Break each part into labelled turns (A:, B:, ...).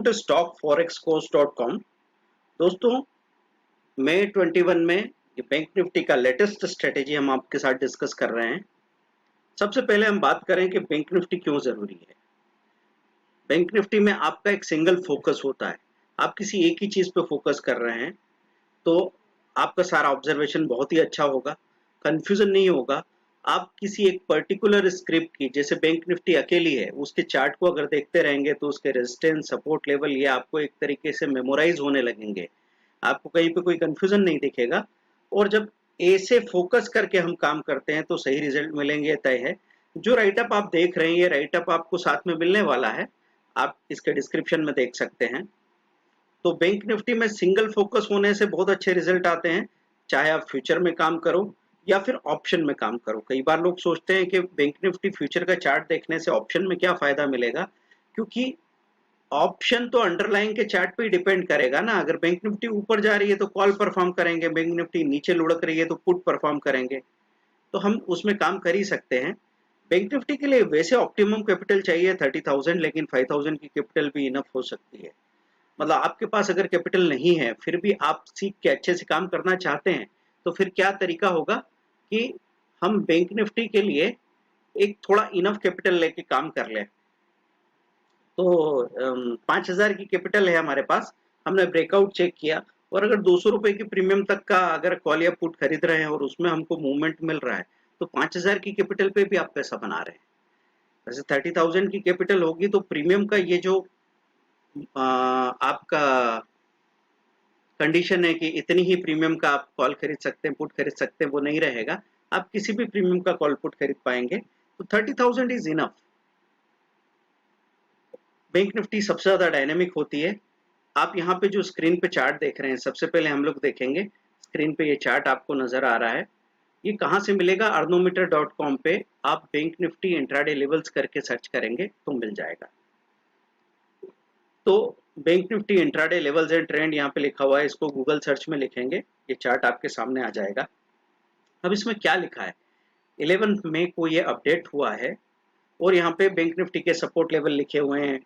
A: To stockforexcourse.com। दोस्तों, मई 21 में ये बैंक निफ्टी का लेटेस्ट स्ट्रेटेजी हम आपके साथ डिस्कस कर रहे हैं। सबसे पहले हम बात करें कि बैंक निफ्टी क्यों जरूरी है। बैंक निफ्टी में आपका एक सिंगल फोकस होता है। आप किसी एक ही चीज पे फोकस कर रहे हैं तो आपका सारा ऑब्जर्वेशन बहुत ही अच्छा होगा, कंफ्यूजन नहीं होगा। आप किसी एक पर्टिकुलर स्क्रिप्ट की, जैसे बैंक निफ्टी अकेली है, उसके चार्ट को अगर देखते रहेंगे तो उसके रेजिस्टेंस, सपोर्ट लेवल ये आपको एक तरीके से मेमोराइज होने लगेंगे। आपको कहीं पे कोई कंफ्यूजन नहीं दिखेगा। और जब ए से फोकस करके हम काम करते हैं तो सही रिजल्ट मिलेंगे, तय है। जो राइटअप आप देख रहे हैं, ये राइटअप आपको साथ में मिलने वाला है, आप इसके डिस्क्रिप्शन में देख सकते हैं। तो बैंक निफ्टी में सिंगल फोकस होने से बहुत अच्छे रिजल्ट आते हैं, चाहे आप फ्यूचर में काम करो या फिर ऑप्शन में काम करो। कई बार लोग सोचते हैं कि बैंक निफ्टी फ्यूचर का चार्ट देखने से ऑप्शन में क्या फायदा मिलेगा, क्योंकि ऑप्शन तो अंडरलाइन के चार्ट पे ही डिपेंड करेगा ना। अगर बैंक निफ्टी ऊपर जा रही है तो कॉल परफॉर्म करेंगे, बैंक निफ्टी नीचे लुढ़क रही है तो पुट परफॉर्म करेंगे। तो हम उसमें काम कर ही सकते हैं। बैंक निफ्टी के लिए वैसे ऑप्टिमम कैपिटल चाहिए 30,000, लेकिन 5,000 की कैपिटल भी इनफ हो सकती है। मतलब आपके पास अगर कैपिटल नहीं है फिर भी आप सीख के अच्छे से काम करना चाहते हैं, तो फिर क्या तरीका होगा कि हम बैंक निफ्टी के लिए एक थोड़ा इनफ कैपिटल लेके काम कर लें। तो 5,000 की कैपिटल है हमारे पास, हमने ब्रेकआउट चेक किया, और अगर 200 रुपए की प्रीमियम तक का अगर कॉल या पुट खरीद रहे हैं और उसमें हमको मूवमेंट मिल रहा है, तो 5,000 की कैपिटल पे भी आप पैसा बना रहे हैं। वैसे 30,000 की कैपिटल होगी तो प्रीमियम का ये जो आपका कंडीशन है कि इतनी ही प्रीमियम का आप कॉल खरीद सकते हैं, पुट खरीद सकते हैं, वो नहीं रहेगा। आप किसी भी प्रीमियम का कॉल पुट खरीद पाएंगे। तो 30,000 इज इनफ। बैंक निफ्टी सबसे ज्यादा डायनेमिक होती है। आप यहाँ पे जो स्क्रीन पे चार्ट देख रहे हैं, सबसे पहले हम लोग देखेंगे स्क्रीन पे ये चार्ट आपको नजर आ रहा है। ये कहाँ से मिलेगा? arnometer.com पे आप बैंक निफ्टी इंट्राडे लेवल्स करके सर्च करेंगे तो मिल जाएगा। तो bank Nifty intraday levels and trend यहाँ पे लिखा हुआ है, इसको गूगल सर्च में लिखेंगे, ये चार्ट आपके सामने आ जाएगा। अब इसमें क्या लिखा है? 11 मई को ये अपडेट हुआ है और यहाँ पे बैंक निफ्टी के सपोर्ट लेवल लिखे हुए हैं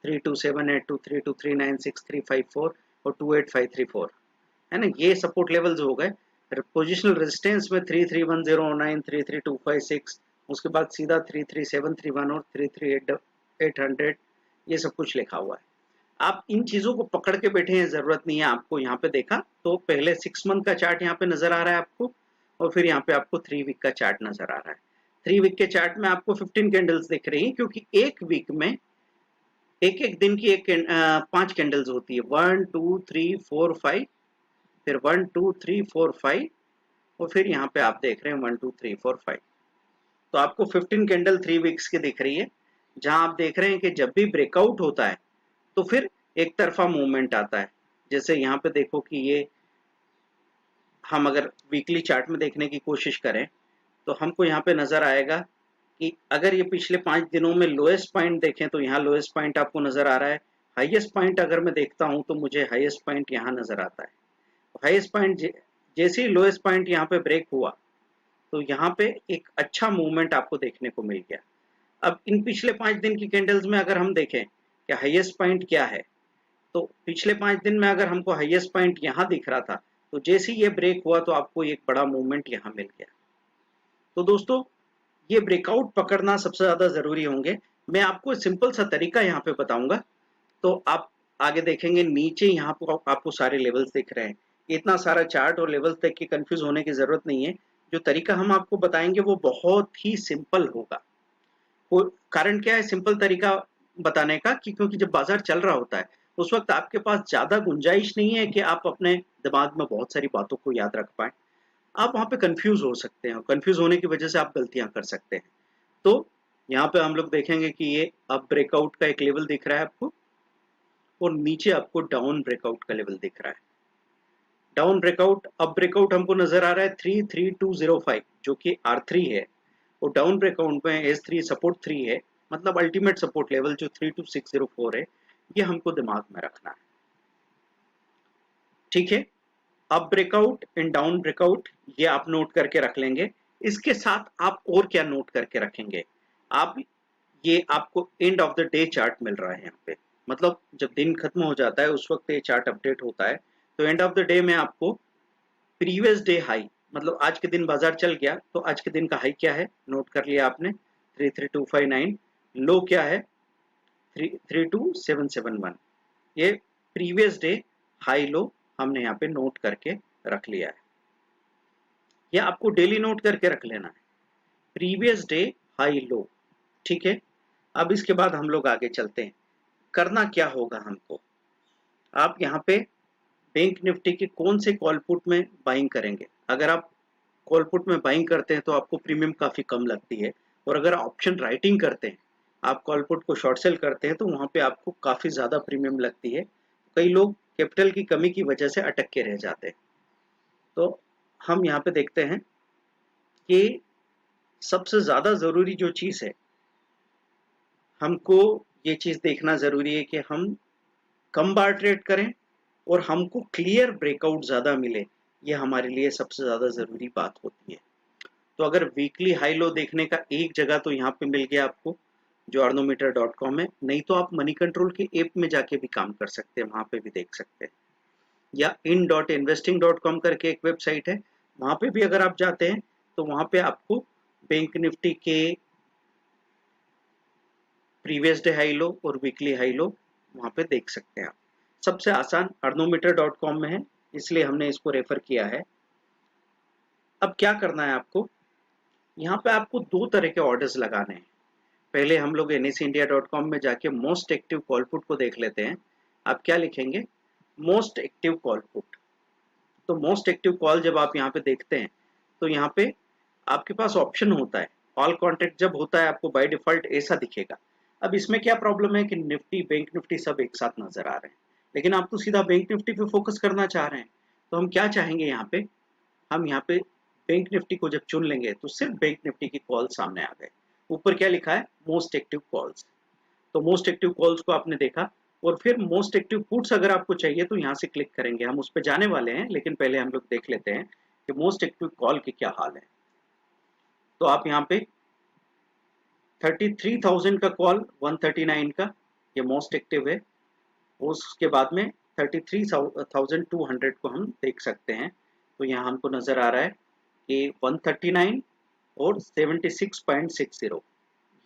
A: 3278, 32, 396, 354 और 28534, है ना। ये सपोर्ट लेवल्स हो गए। पोजिशनल रेजिस्टेंस में 331009, 33256, उसके बाद सीधा 33731 और 33800, ये सब कुछ लिखा हुआ है। आप इन चीजों को पकड़ के बैठे हैं, जरूरत नहीं है आपको। यहाँ पे देखा तो पहले 6 मंथ का चार्ट यहाँ पे नजर आ रहा है आपको, और फिर यहाँ पे आपको 3 वीक का चार्ट नजर आ रहा है। 3 वीक के चार्ट में आपको 15 कैंडल्स दिख रही है, क्योंकि एक वीक में एक एक दिन की 5 कैंडल्स होती है। 1 2 3 4 5, फिर 1 2 3 4 5, और फिर यहाँ पे आप देख रहे हैं 1 2 3 4 5। तो आपको 15 कैंडल 3 वीक्स की दिख रही है, जहां आप देख रहे हैं कि जब भी ब्रेकआउट होता है तो फिर एक तरफा मूवमेंट आता है। जैसे यहाँ पे देखो कि ये हम अगर वीकली चार्ट में देखने की कोशिश करें तो हमको यहाँ पे नजर आएगा कि अगर ये पिछले 5 दिनों में लोएस्ट पॉइंट देखें तो यहाँ लोएस्ट पॉइंट आपको नजर आ रहा है। हाईएस्ट पॉइंट अगर मैं देखता हूँ तो मुझे हाईएस्ट पॉइंट यहाँ नजर आता है। हाईएस्ट पॉइंट जैसे ही लोएस्ट पॉइंट यहाँ पे ब्रेक हुआ तो यहाँ पे एक अच्छा मूवमेंट आपको देखने को मिल गया। अब इन पिछले 5 दिन की कैंडल्स में अगर हम देखें कि हाईएस्ट पॉइंट क्या है, तो पिछले 5 दिन में अगर हमको हाईएस्ट पॉइंट यहाँ दिख रहा था, तो जैसे ही ये ब्रेक हुआ तो आपको एक बड़ा मूवमेंट यहाँ मिल गया। तो दोस्तों, ये ब्रेकआउट पकड़ना सबसे ज्यादा जरूरी होंगे। मैं आपको सिंपल सा तरीका यहाँ पे बताऊंगा, तो आप आगे देखेंगे नीचे यहाँ पर आपको सारे लेवल्स दिख रहे हैं। इतना सारा चार्ट और लेवल्स देख के कंफ्यूज होने की जरूरत नहीं है। जो तरीका हम आपको बताएंगे वो बहुत ही सिंपल होगा। कारण क्या है सिंपल तरीका बताने का, कि क्योंकि जब बाजार चल रहा होता है उस वक्त आपके पास ज्यादा गुंजाइश नहीं है कि आप अपने दिमाग में बहुत सारी बातों को याद रख पाए। आप वहां पे कंफ्यूज हो सकते हैं, और कंफ्यूज होने की वजह से आप गलतियां कर सकते हैं। तो यहाँ पे हम लोग देखेंगे कि ये अब ब्रेकआउट का एक लेवल दिख रहा है आपको, और नीचे आपको डाउन ब्रेकआउट का लेवल दिख रहा है। डाउन ब्रेकआउट, अब ब्रेकआउट हमको नजर आ रहा है 33205, जो कि R3 है, और डाउन ब्रेकआउट में S3 सपोर्ट 3 है, मतलब अल्टीमेट सपोर्ट लेवल जो 32604 है, ये हमको दिमाग में रखना है। ठीक है, up breakout and down breakout ये आप नोट करके रख लेंगे। इसके साथ आप और क्या नोट करके रखेंगे? आप ये आपको end of the day chart मिल रहा है यहाँ पे। मतलब जब दिन खत्म हो जाता है उस वक्त ये चार्ट अपडेट होता है। तो एंड ऑफ द डे में आपको प्रीवियस डे हाई, मतलब आज के दिन बाजार चल गया तो आज के दिन का हाई क्या है नोट कर लिया आपने 33259, लो क्या है 32771। ये प्रीवियस डे हाई लो हमने यहाँ पे नोट करके रख लिया है, या आपको डेली नोट करके रख लेना है प्रीवियस डे हाई लो। ठीक है, अब इसके बाद हम लोग आगे चलते हैं। करना क्या होगा हमको, आप यहाँ पे बैंक निफ्टी के कौन से कॉल पुट में बाइंग करेंगे। अगर आप कॉल पुट में बाइंग करते हैं तो आपको प्रीमियम काफी कम लगती है, और अगर ऑप्शन राइटिंग करते हैं, आप कॉल पुट को शॉर्ट सेल करते हैं तो वहां पे आपको काफी ज्यादा प्रीमियम लगती है। कई लोग कैपिटल की कमी की वजह से अटक के रह जाते हैं। तो हम यहाँ पे देखते हैं कि सबसे ज्यादा जरूरी जो चीज है, हमको ये चीज देखना जरूरी है कि हम कम बार ट्रेड करें और हमको क्लियर ब्रेकआउट ज्यादा मिले। ये हमारे लिए सबसे ज्यादा जरूरी बात होती है। तो अगर वीकली हाई लो देखने का एक जगह तो यहाँ पे मिल गया आपको, जो अर्नोमीटर.com है। नहीं तो आप मनी कंट्रोल के ऐप में जाके भी काम कर सकते हैं, वहां पे भी देख सकते हैं, या in.investing.com करके एक वेबसाइट है, वहां पे भी अगर आप जाते हैं तो वहां पे आपको बैंक निफ्टी के प्रीवियस डे हाई लो और वीकली हाई लो वहां पे देख सकते हैं आप। सबसे आसान अर्नोमीटर.com में है, इसलिए हमने इसको रेफर किया है। अब क्या करना है आपको, यहाँ पे आपको दो तरह के ऑर्डर्स लगाने हैं। पहले हम लोग NSEindia.com में जाके मोस्ट एक्टिव कॉल पुट को देख लेते हैं। आप क्या लिखेंगे, मोस्ट एक्टिव कॉल पुट। तो मोस्ट एक्टिव कॉल जब आप यहाँ पे देखते हैं तो यहाँ पे आपके पास ऑप्शन होता है, ऑल कॉन्ट्रैक्ट जब होता है आपको बाय डिफॉल्ट ऐसा दिखेगा। अब इसमें क्या प्रॉब्लम है कि निफ्टी बैंक निफ्टी सब एक साथ नजर आ रहे हैं, लेकिन आप तो सीधा बैंक निफ्टी पे फोकस करना चाह रहे हैं। तो हम क्या चाहेंगे, यहाँ पे हम यहाँ पे बैंक निफ्टी को जब चुन लेंगे तो सिर्फ बैंक निफ्टी की कॉल सामने आ गए। ऊपर क्या लिखा है, मोस्ट एक्टिव कॉल्स। तो मोस्ट एक्टिव कॉल्स को आपने देखा, और फिर मोस्ट एक्टिव पुट्स अगर आपको चाहिए तो यहाँ से क्लिक करेंगे। हम उस पर जाने वाले हैं, लेकिन पहले हम लोग देख लेते हैं कि मोस्ट एक्टिव कॉल के क्या हाल है। तो आप यहाँ पे 33,000 का कॉल 139 का, ये मोस्ट एक्टिव है। उसके बाद में 33,200 को हम देख सकते हैं। तो यहाँ हमको नजर आ रहा है कि 139 और 76.60,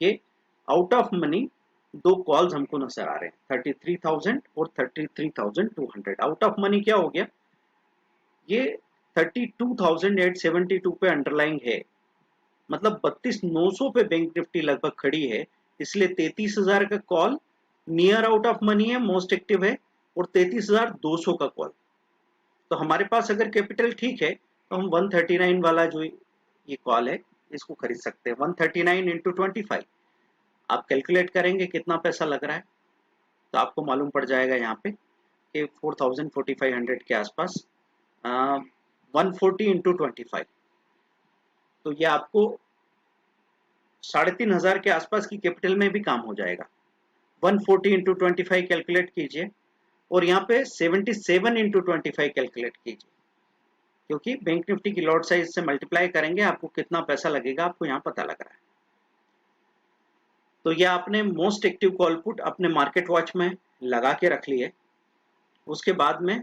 A: ये आउट ऑफ मनी दो कॉल्स हमको नजर आ रहे हैं, 33,000 और 33,200। आउट ऑफ मनी क्या हो गया, ये 32,872 पे अंडरलाइंग है, मतलब 32,900 पे बैंक निफ्टी लगभग खड़ी है। इसलिए 33,000 का call near out of money है, मोस्ट एक्टिव है, और 33,200 का कॉल। तो हमारे पास अगर कैपिटल ठीक है तो हम 139 वाला जो ये कॉल है इसको खरीद सकते हैं। 139 इंटू 25 आप कैलकुलेट करेंगे कितना पैसा लग रहा है, तो आपको मालूम पड़ जाएगा यहाँ पे कि 4,4500 के आसपास 140 इंटू 25, तो ये आपको 3,500 के आसपास की कैपिटल में भी काम हो जाएगा। 140 इंटू 25 कैलकुलेट कीजिए, और यहाँ पे 77 इंटू 25 कैलकुलेट कीजिए, क्योंकि बैंक निफ्टी की लॉट साइज से मल्टीप्लाई करेंगे आपको कितना पैसा लगेगा आपको यहाँ पता लग रहा है। तो ये आपने मोस्ट एक्टिव कॉल पुट अपने मार्केट वॉच में लगा के रख लिए। उसके बाद में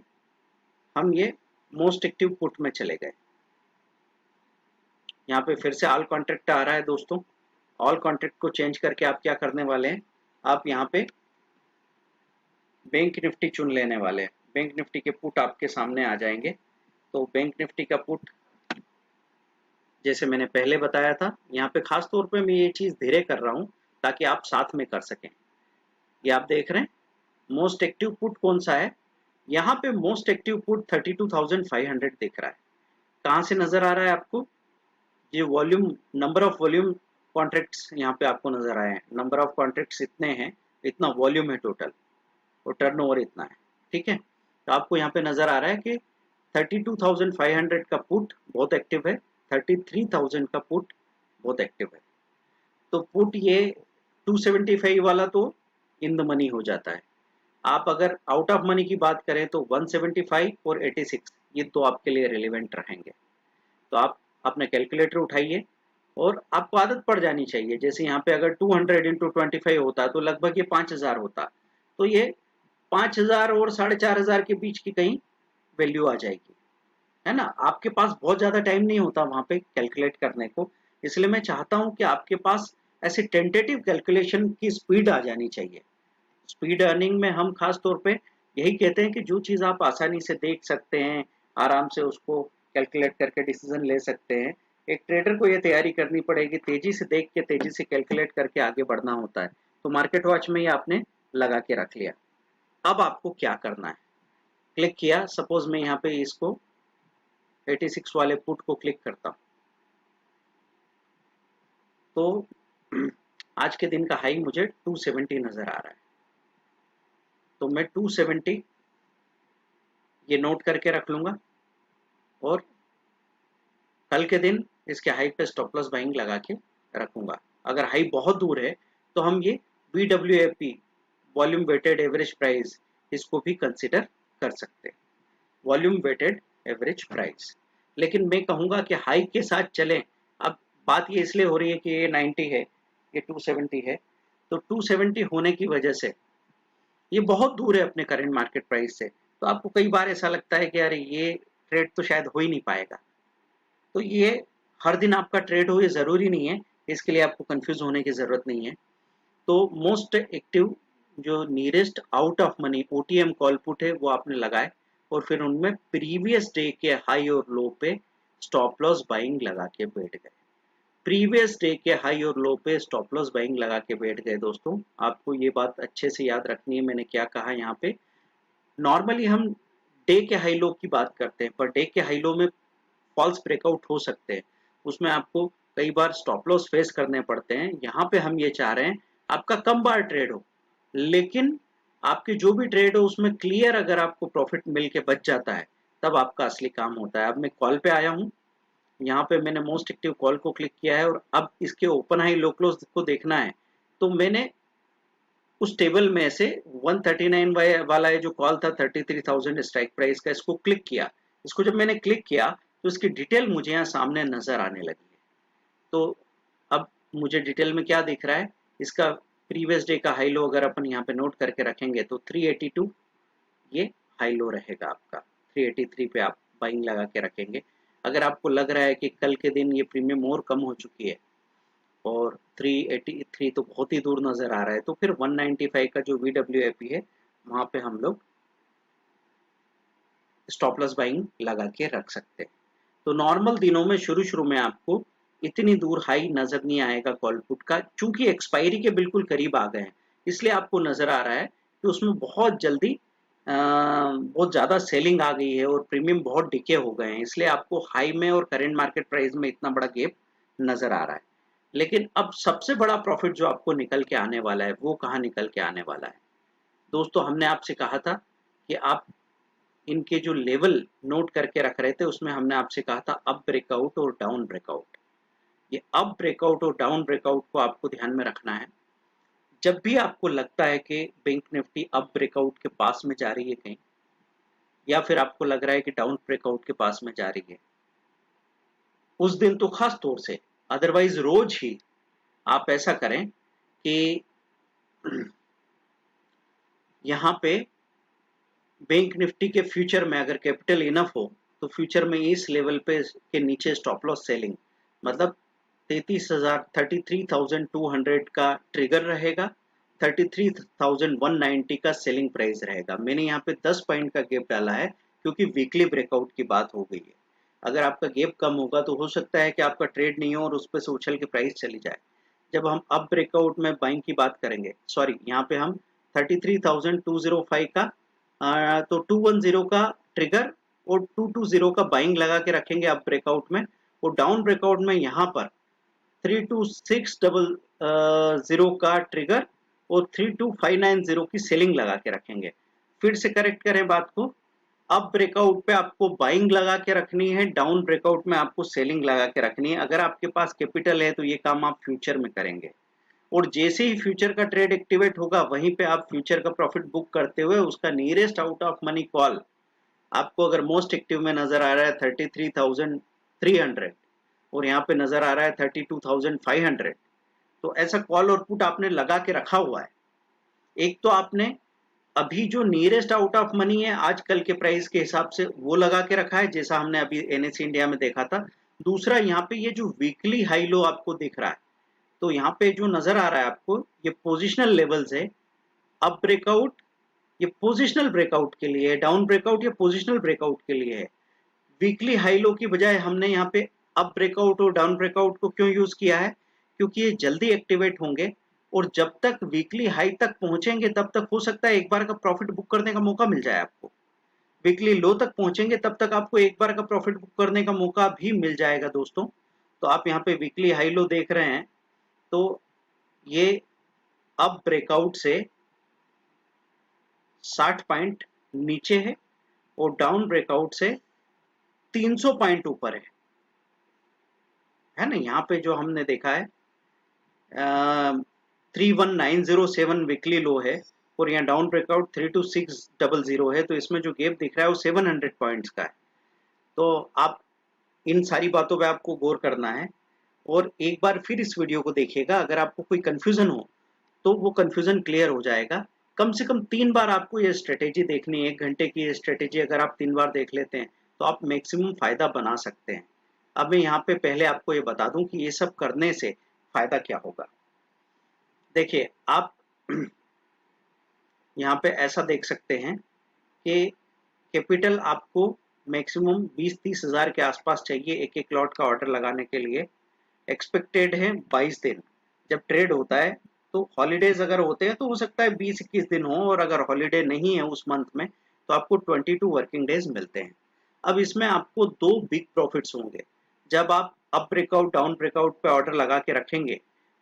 A: हम ये मोस्ट एक्टिव पुट में चले गए। यहाँ पे फिर से ऑल कॉन्ट्रैक्ट आ रहा है दोस्तों। ऑल कॉन्ट्रैक्ट को चेंज करके आप क्या करने वाले हैं, आप यहाँ पे बैंक निफ्टी चुन लेने वाले हैं। बैंक निफ्टी के पुट आपके सामने आ जाएंगे। तो बैंक निफ्टी का पुट जैसे मैंने पहले बताया था, यहाँ पे खास तौर पे मैं ये चीज धीरे कर रहा हूँ ताकि आप साथ में कर सकें। ये आप देख रहे हैं मोस्ट एक्टिव पुट कौन सा है, यहाँ पे मोस्ट एक्टिव पुट 32,500 दिख रहा है। कहाँ से नजर आ रहा है आपको, ये volume number of volume contracts यहाँ पे आपको नजर आए हैं। नंबर ऑफ कॉन्ट्रैक्ट्स इतने हैं, इतना वॉल्यूम है टोटल, और टर्नओवर इतना है। ठीक है, तो आपको यहाँ पे नजर आ रहा है कि 32,500 का पुट बहुत एक्टिव है, 33,000 का पुट बहुत एक्टिव है। तो पुट ये 275 वाला तो इन द मनी हो जाता है। आप अगर आउट ऑफ मनी की बात करें तो 175 और 86 ये तो आपके लिए रिलेवेंट रहेंगे। तो आप अपने कैलकुलेटर उठाइए, और आपको आदत पड़ जानी चाहिए। जैसे यहाँ पे अगर 200 इंटू 25 होता तो लगभग ये 5,000 होता। तो ये 5000 और 4500 के बीच की कहीं वैल्यू आ जाएगी, है ना। आपके पास बहुत ज्यादा टाइम नहीं होता वहां पे कैलकुलेट करने को, इसलिए मैं चाहता हूं कि आपके पास ऐसे टेंटेटिव कैलकुलेशन की स्पीड आ जानी चाहिए। स्पीड अर्निंग में हम खास तौर पे यही कहते हैं कि जो चीज़ आप आसानी से देख सकते हैं, आराम से उसको कैलकुलेट करके डिसीजन ले सकते हैं। एक ट्रेडर को ये तैयारी करनी पड़ेगी, तेजी से देख के तेजी से कैलकुलेट करके आगे बढ़ना होता है। तो मार्केट वॉच में ये आपने लगा के रख लिया। अब आपको क्या करना है, क्लिक किया, सपोज मैं यहाँ पे इसको 86 वाले पुट को क्लिक करता हूँ, तो आज के दिन का हाई मुझे 270 नजर आ रहा है। तो मैं 270 ये नोट करके रख लूंगा और कल के दिन इसके हाई पे स्टॉप लॉस बाइंग लगा के रखूंगा। अगर हाई बहुत दूर है तो हम ये BWAP volume weighted average price इसको भी कंसिडर कर सकते हैं, वॉल्यूम वेटेड एवरेज प्राइस। लेकिन मैं कहूंगा कि हाई के साथ चलें। अब बात ये इसलिए हो रही है कि ये 90 है, ये 270 है, तो 270 होने की वजह से ये बहुत दूर है अपने करंट मार्केट प्राइस से। तो आपको कई बार ऐसा लगता है कि यार ये ट्रेड तो शायद हो ही नहीं पाएगा। तो ये हर दिन आपका ट्रेड हो ये ज़रूरी नहीं है, इसके लिए आपको कंफ्यूज होने की ज़रूरत नहीं है। तो मोस्ट एक्टिव जो nearest out of money OTM call put है वो आपने लगाए और फिर उनमें प्रीवियस डे के हाई और लो पे स्टॉप लॉस बाइंग लगा के बैठ गए। प्रीवियस डे के हाई और लो पे स्टॉप लॉस बाइंग लगा के बैठ गए। दोस्तों आपको ये बात अच्छे से याद रखनी है, मैंने क्या कहा यहाँ पे। नॉर्मली हम डे के हाई लो की बात करते हैं, पर डे के हाई लो में फॉल्स ब्रेकआउट हो सकते हैं, उसमें आपको कई बार स्टॉप लॉस फेस करने पड़ते हैं। यहाँ पे हम ये चाह रहे हैं आपका कम बार ट्रेड हो, लेकिन आपकी जो भी ट्रेड हो उसमें क्लियर अगर आपको प्रॉफिट मिल के बच जाता है तब आपका असली काम होता है। अब मैं कॉल पे आया हूँ, यहाँ पे मैंने मोस्ट एक्टिव कॉल को क्लिक किया है और अब इसके ओपन हाई लो क्लोज को देखना है। तो मैंने उस टेबल में से 139 वाला ये जो कॉल था 33,000 स्ट्राइक प्राइस का, इसको क्लिक किया। इसको जब मैंने क्लिक किया तो इसकी डिटेल मुझे यहाँ सामने नजर आने लगी है। तो अब मुझे डिटेल में क्या दिख रहा है, इसका प्रीवियस डे का हाई लो अगर अपन यहाँ पे नोट करके रखेंगे तो 382 ये हाई लो रहेगा आपका। 383 पे आप बाइंग लगा के रखेंगे। अगर आपको लग रहा है कि कल के दिन ये प्रीमियम और कम हो चुकी है और 383 तो बहुत ही दूर नजर आ रहा है, तो फिर 195 का जो VWAP है वहां पे हम लोग स्टॉप लॉस बाइंग लगा के रख सकते हैं। तो नॉर्मल दिनों में शुरू शुरू में आपको इतनी दूर हाई नजर नहीं आएगा कॉल पुट का, चूंकि एक्सपायरी के बिल्कुल करीब आ गए हैं इसलिए आपको नजर आ रहा है कि उसमें बहुत जल्दी बहुत ज़्यादा सेलिंग आ गई है और प्रीमियम बहुत डिके हो गए हैं, इसलिए आपको हाई में और करेंट मार्केट प्राइस में इतना बड़ा गैप नजर आ रहा है। लेकिन अब सबसे बड़ा प्रॉफिट जो आपको निकल के आने वाला है वो कहाँ निकल के आने वाला है दोस्तों। हमने आपसे कहा था कि आप इनके जो लेवल नोट करके रख रहे थे उसमें हमने आपसे कहा था अप ब्रेकआउट और डाउन ब्रेकआउट। ये अप ब्रेकआउट और डाउन ब्रेकआउट को आपको ध्यान में रखना है। जब भी आपको लगता है कि बैंक निफ्टी अप ब्रेकआउट के पास में जा रही है कहीं, या फिर आपको लग रहा है कि डाउन ब्रेकआउट के पास में जा रही है, उस दिन तो खास तौर से, अदरवाइज रोज ही आप ऐसा करें कि यहाँ पे बैंक निफ्टी के फ्यूचर में अगर कैपिटल इनफ हो तो फ्यूचर में इस लेवल पे के नीचे स्टॉप लॉस सेलिंग, मतलब 33,200 का ट्रिगर रहेगा, 33,190 का सेलिंग प्राइस रहेगा। मैंने यहाँ पे 10 पॉइंट का गैप डाला है क्योंकि वीकली ब्रेकआउट की बात हो गई है। अगर आपका गैप कम होगा तो हो सकता है कि आपका ट्रेड नहीं हो और उस पर से उछल के प्राइस चली जाए। जब हम अप ब्रेकआउट में बाइंग की बात करेंगे, सॉरी यहाँ पे हम 33,205 का तो 210 का ट्रिगर और 220 का बाइंग लगा के रखेंगे अप ब्रेकआउट में, और डाउन ब्रेकआउट में यहाँ पर 32600 का ट्रिगर और 32590 की सेलिंग लगा के रखेंगे। फिर से करेक्ट करें बात को, अप ब्रेकआउट पे आपको बाइंग लगा के रखनी है, डाउन ब्रेकआउट में आपको सेलिंग लगा के रखनी है। अगर आपके पास कैपिटल है तो ये काम आप फ्यूचर में करेंगे, और जैसे ही फ्यूचर का ट्रेड एक्टिवेट होगा वहीं पे आप फ्यूचर का प्रॉफिट बुक करते हुए उसका nearest out of money call आपको अगर मोस्ट एक्टिव में नजर आ रहा है 33,300 और यहाँ पे नजर आ रहा है 32,500, तो ऐसा कॉल और पुट आपने लगा के रखा हुआ है। एक तो आपने अभी जो नियरेस्ट आउट ऑफ मनी है आजकल के प्राइस के हिसाब से वो लगा के रखा है, जैसा हमने अभी एनएससी इंडिया में देखा था। दूसरा यहाँ पे ये जो वीकली हाई लो आपको दिख रहा है, तो यहाँ पे जो नजर आ रहा है आपको, ये पोजिशनल लेवल्स है। अप ब्रेकआउट, ये पोजिशनल ब्रेकआउट के लिए है, डाउन ब्रेकआउट ये पोजिशनल ब्रेकआउट के लिए है। वीकली हाई लो की बजाय हमने यहाँ पे अप ब्रेकआउट और डाउन ब्रेकआउट को क्यों यूज किया है, क्योंकि ये जल्दी एक्टिवेट होंगे और जब तक वीकली हाई तक पहुंचेंगे तब तक हो सकता है एक बार का प्रॉफिट बुक करने का मौका मिल जाए आपको। वीकली लो तक पहुंचेंगे तब तक आपको एक बार का प्रॉफिट बुक करने का मौका भी मिल जाएगा दोस्तों। तो आप यहाँ पे वीकली हाई लो देख रहे हैं, तो ये अप ब्रेकआउट से 60 पॉइंट नीचे है और डाउन ब्रेकआउट से 300 पॉइंट ऊपर है ना। यहाँ पे जो हमने देखा है 31907 वीकली लो है और यहाँ डाउन ब्रेकआउट 32600 है, तो इसमें जो गैप दिख रहा है वो 700 पॉइंट्स का है। तो आप इन सारी बातों पे आपको गौर करना है और एक बार फिर इस वीडियो को देखिएगा। अगर आपको कोई कंफ्यूजन हो तो वो कंफ्यूजन क्लियर हो जाएगा। कम से कम 3 बार आपको ये स्ट्रेटेजी देखनी है। 1 घंटे की ये स्ट्रेटेजी अगर आप 3 बार देख लेते हैं तो आप मैक्सिमम फायदा बना सकते हैं। अब मैं यहाँ पे पहले आपको ये बता दूं कि ये सब करने से फायदा क्या होगा। देखिए आप यहाँ पे ऐसा देख सकते हैं कि कैपिटल आपको मैक्सिमम 20-30 हज़ार के आसपास चाहिए एक एक लॉट का ऑर्डर लगाने के लिए। एक्सपेक्टेड है 22 दिन। जब ट्रेड होता है तो हॉलीडेज अगर होते हैं तो हो सकता है 20-21 दिन हो, और अगर हॉलीडे नहीं है उस मंथ में तो आपको 22 वर्किंग डेज मिलते हैं। अब इसमें आपको 2 बिग प्रॉफिट्स होंगे। जब आप अप ब्रेकआउट डाउन ब्रेकआउट पे ऑर्डर लगा के रखेंगे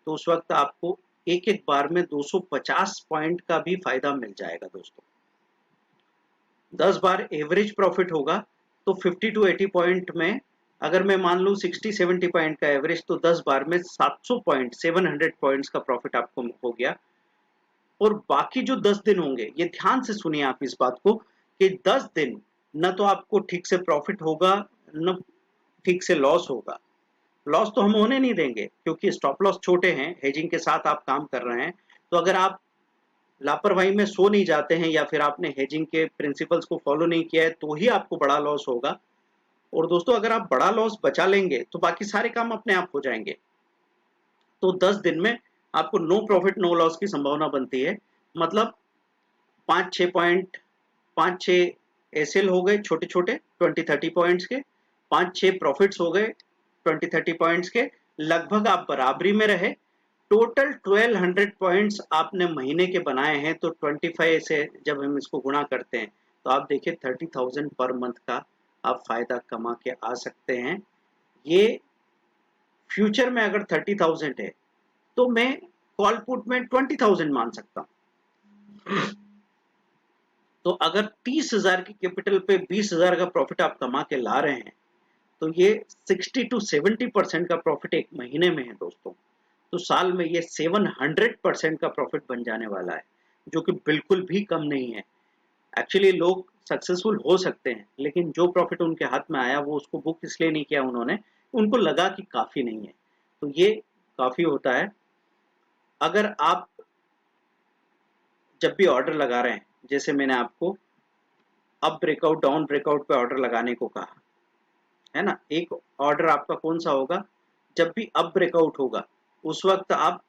A: तो उस वक्त आपको एक एक बार में 250 पॉइंट का भी फायदा मिल जाएगा दोस्तों। 10 बार एवरेज प्रॉफिट होगा तो 50 टू 80 पॉइंट में, अगर मैं मान लूं 60-70 पॉइंट का एवरेज, तो 10 बार में 700 पॉइंट 700 पॉइंट्स का प्रॉफिट आपको हो गया। और बाकी जो 10 दिन होंगे, ये ध्यान से सुनिए आप इस बात को, कि 10 दिन न तो आपको ठीक से प्रॉफिट होगा न ठीक से लॉस होगा। लॉस तो हम होने नहीं देंगे क्योंकि स्टॉप लॉस छोटे हैं, हेजिंग के साथ आप काम कर रहे हैं। तो अगर आप लापरवाही में सो नहीं जाते हैं या फिर आपने हेजिंग के प्रिंसिपल्स को फॉलो नहीं किया है तो ही आपको बड़ा लॉस होगा। और दोस्तों अगर आप बड़ा लॉस बचा लेंगे तो बाकी सारे काम अपने आप हो जाएंगे। तो 10 दिन में आपको नो प्रॉफिट नो लॉस की संभावना बनती है। मतलब 5-6 पॉइंट, 5-6 एसएल हो गए छोटे छोटे 20-30 पॉइंट्स के, 5-6 प्रॉफिट्स हो गए 20-30 पॉइंट्स के, लगभग आप बराबरी में रहे। टोटल 1200 पॉइंट्स आपने महीने के बनाए हैं, तो 25 से जब हम इसको गुणा करते हैं तो आप देखिए 30,000 पर मंथ का आप फायदा कमा के आ सकते हैं। ये फ्यूचर में अगर 30,000 है तो मैं कॉल पुट में 20,000 मान सकता हूं। तो अगर 30,000 की कैपिटल पे 20,000 का प्रॉफिट आप कमा के ला रहे हैं तो ये 60 to 70% का प्रॉफिट एक महीने में है दोस्तों। तो साल में ये 700% का प्रॉफिट बन जाने वाला है, जो कि बिल्कुल भी कम नहीं है। एक्चुअली लोग सक्सेसफुल हो सकते हैं लेकिन जो प्रॉफिट उनके हाथ में आया वो उसको बुक इसलिए नहीं किया उन्होंने, उनको लगा कि काफी नहीं है। तो ये काफी होता है। अगर आप जब भी ऑर्डर लगा रहे हैं, जैसे मैंने आपको अप ब्रेकआउट डाउन ब्रेकआउट पे ऑर्डर लगाने को कहा है ना, एक ऑर्डर आपका कौन सा होगा, जब भी अप ब्रेकआउट होगा उस वक्त आप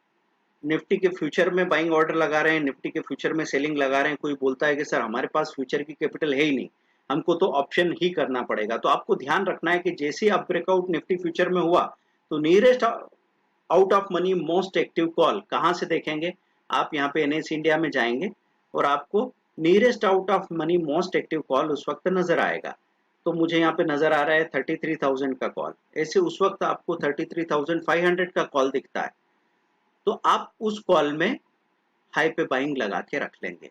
A: निफ्टी के फ्यूचर में बाइंग ऑर्डर लगा रहे हैं, निफ्टी के फ्यूचर में सेलिंग लगा रहे हैं। कोई बोलता है कि सर हमारे पास फ्यूचर की कैपिटल है ही नहीं, हमको तो ऑप्शन ही करना पड़ेगा। तो आपको ध्यान रखना है कि जैसे अप ब्रेकआउट निफ्टी फ्यूचर में हुआ तो nearest out of money most active call कहां से देखेंगे, आप यहाँ पे एनएस इंडिया में जाएंगे और आपको nearest out of money most active call उस वक्त नजर आएगा। तो मुझे यहाँ पे नजर आ रहा है 33,000 का कॉल, ऐसे उस वक्त आपको 33,500 का कॉल दिखता है। तो आप उस कॉल में हाई पे बाइंग लगा के रख लेंगे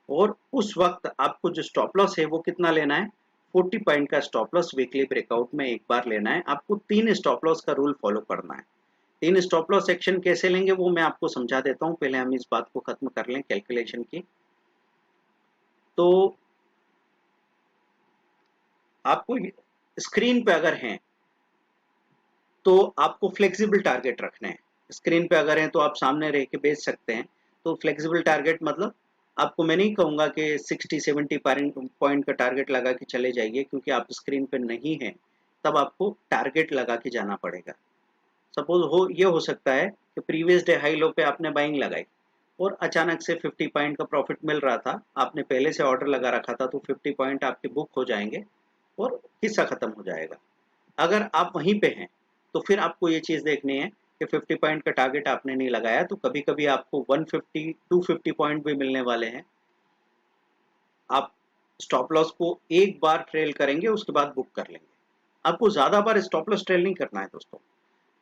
A: और उस वक्त आपको जो स्टॉप लॉस है वो कितना लेना है, 40 पॉइंट का स्टॉप लॉस वीकली ब्रेकआउट में एक बार लेना है। आपको 3 स्टॉप लॉस का रूल फॉलो करना है। 3 स्टॉप लॉस एक्शन कैसे लेंगे वो मैं आपको समझा देता हूं, पहले हम इस बात को खत्म कर लें कैलकुलेशन की। तो आपको स्क्रीन पे अगर हैं तो आपको फ्लेक्सिबल टारगेट रखने हैं। स्क्रीन पे अगर हैं तो आप सामने रह के बेच सकते हैं। तो फ्लेक्सिबल टारगेट मतलब आपको मैं नहीं कहूँगा कि 60-70 पॉइंट का टारगेट लगा के चले जाइए, क्योंकि आप स्क्रीन पे नहीं हैं, तब आपको टारगेट लगा के जाना पड़ेगा। सपोज ये हो सकता है कि प्रीवियस डे हाई लो पे आपने बाइंग लगाई और अचानक से 50 पॉइंट का प्रॉफिट मिल रहा था, आपने पहले से ऑर्डर लगा रखा था, तो 50 पॉइंट आपके बुक हो जाएंगे और किस्सा खत्म हो जाएगा। अगर आप वहीं पे हैं तो फिर आपको ये चीज़ देखनी है कि 50 पॉइंट का टारगेट आपने नहीं लगाया, तो कभी कभी आपको 150 250 पॉइंट भी मिलने वाले हैं। आप स्टॉप लॉस को एक बार ट्रेल करेंगे, उसके बाद बुक कर लेंगे। आपको ज़्यादा बार स्टॉप लॉस ट्रेल नहीं करना है दोस्तों,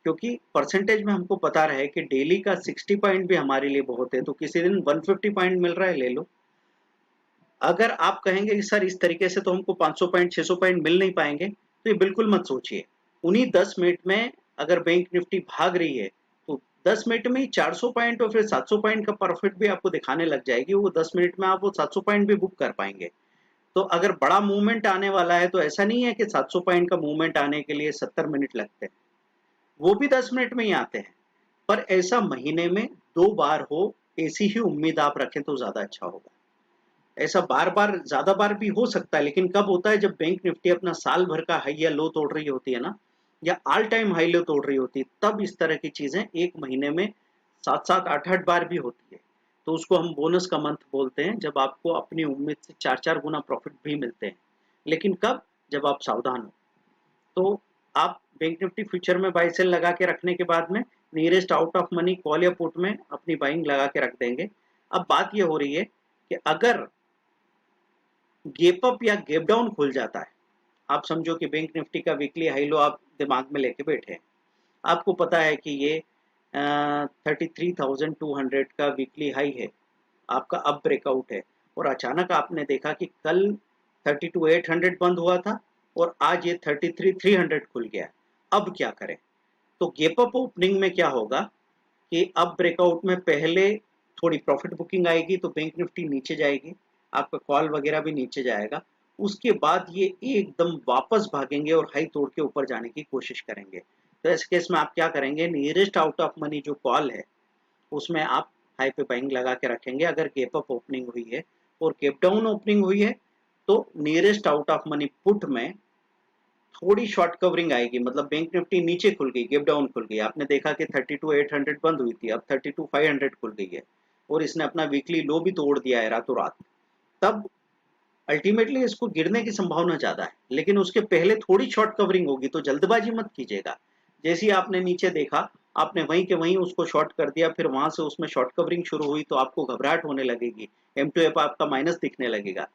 A: क्योंकि परसेंटेज में हमको पता रहे कि डेली का 60 पॉइंट भी हमारे लिए बहुत है, तो किसी दिन 150 पॉइंट मिल रहा है, ले लो। अगर आप कहेंगे कि सर इस तरीके से तो हमको 500 पॉइंट 600 पॉइंट मिल नहीं पाएंगे, तो ये बिल्कुल मत सोचिए। उन्हीं 10 मिनट में अगर बैंक निफ्टी भाग रही है तो 10 मिनट में ही 400 पॉइंट और फिर 700 पॉइंट का प्रॉफिट भी आपको दिखाने लग जाएगी। वो 10 मिनट में आप वो 700 पॉइंट भी बुक कर पाएंगे। तो अगर बड़ा मूवमेंट आने वाला है तो ऐसा नहीं है कि 700 पॉइंट का मूवमेंट आने के लिए 70 मिनट लगते हैं, वो भी 10 मिनट में ही आते हैं। पर ऐसा महीने में 2 बार हो, ऐसी ही उम्मीद आप रखें तो ज्यादा अच्छा होगा। ऐसा बार बार ज्यादा बार भी हो सकता है, लेकिन कब होता है, जब बैंक निफ्टी अपना साल भर का हाई या लो तोड़ रही होती है ना, या ऑल टाइम हाई लो तोड़ रही होती है, तब इस तरह की चीजें एक महीने में 7-7 8-8 बार भी होती है। तो उसको हम बोनस का मंथ बोलते हैं, जब आपको अपनी उम्मीद से 4-4 गुना प्रॉफिट भी मिलते हैं। लेकिन कब? जब आप सावधान हो। तो आप बैंक निफ्टी फ्यूचर में बाई सेल लगा के रखने के बाद में nearest out of money call या पुट में अपनी बाइंग लगा के रख देंगे। अब बात ये हो रही है कि अगर गैप अप या गैप डाउन खुल जाता है, आप समझो कि बैंक निफ्टी का वीकली हाई लो आप दिमाग में लेके बैठे हैं, आपको पता है कि ये 33,200 का वीकली हाई है, आपका अब ब्रेकआउट है, और अचानक आपने देखा कि कल 32,800 बंद हुआ था और आज ये 33,300 खुल गया। अब क्या करें? तो गैप अप ओपनिंग में क्या होगा कि अब ब्रेकआउट में पहले थोड़ी प्रॉफिट बुकिंग आएगी, तो बैंक निफ्टी नीचे जाएगी, आपका कॉल वगैरह भी नीचे जाएगा। उसके बाद ये एकदम वापस भागेंगे और हाई तोड़ के ऊपर जाने की कोशिश करेंगे। तो ऐसे केस में आप क्या करेंगे, नियरेस्ट आउट ऑफ मनी जो कॉल है उसमें आप हाई पे बाइंग लगा के रखेंगे। अगर गैप अप ओपनिंग हुई है और गैप डाउन ओपनिंग हुई है तो nearest out of money put में थोड़ी शॉर्ट कवरिंग आएगी, मतलब बैंक निफ्टी नीचे खुल गई, गैप डाउन खुल गई, आपने देखा कि 32,800 बंद हुई थी, अब 32,500 खुल गई है और इसने अपना वीकली लो भी तोड़ दिया है रातों रात। तब अल्टीमेटली इसको गिरने की संभावना ज्यादा है, लेकिन उसके पहले थोड़ी शॉर्ट कवरिंग होगी, तो जल्दबाजी मत कीजिएगा। जैसे ही आपने नीचे देखा, आपने वहीं के वहीं उसको शॉर्ट कर दिया, फिर वहां से उसमें शॉर्ट कवरिंग शुरू हुई, तो आपको घबराहट होने लगेगी, M2F आपका माइनस दिखने लगेगा।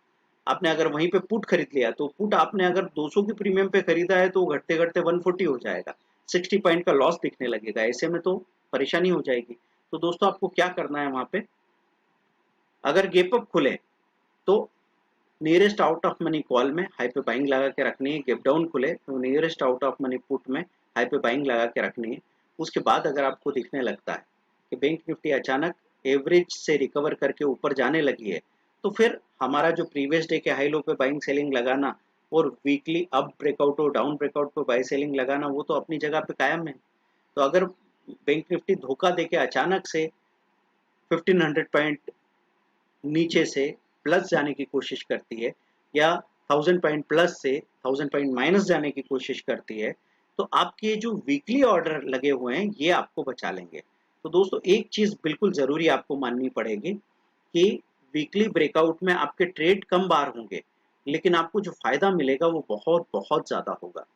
A: आपने अगर वहीं पे पुट खरीद लिया, तो पुट आपने अगर 200 की प्रीमियम पे खरीदा है तो घटते घटते 140 हो जाएगा, 60 पॉइंट का लॉस दिखने लगेगा, ऐसे में तो परेशानी हो जाएगी। तो दोस्तों आपको क्या करना है, वहां पे अगर गैप अप खुले तो nearest out of money call में हाई पे बाइंग लगा के रखनी है, गैप डाउन खुले तो nearest out of money put में हाई पे बाइंग लगा के रखनी है। उसके बाद अगर आपको दिखने लगता है कि बैंक निफ्टी अचानक एवरेज से रिकवर करके ऊपर जाने लगी है, तो फिर हमारा जो प्रीवियस डे के हाई लो पे बाइंग सेलिंग लगाना और वीकली अप ब्रेकआउट और डाउन ब्रेकआउट पे बाई सेलिंग लगाना, वो तो अपनी जगह पे कायम है। तो अगर बैंक निफ्टी धोखा देके अचानक से 1500 पॉइंट नीचे से प्लस जाने की कोशिश करती है, या 1000 पॉइंट प्लस से 1000 पॉइंट माइनस जाने की कोशिश करती है, तो आपके जो वीकली ऑर्डर लगे हुए हैं ये आपको बचा लेंगे। तो दोस्तों एक चीज बिल्कुल जरूरी आपको माननी पड़ेगी कि वीकली ब्रेकआउट में आपके ट्रेड कम बार होंगे, लेकिन आपको जो फायदा मिलेगा वो बहुत बहुत ज्यादा होगा।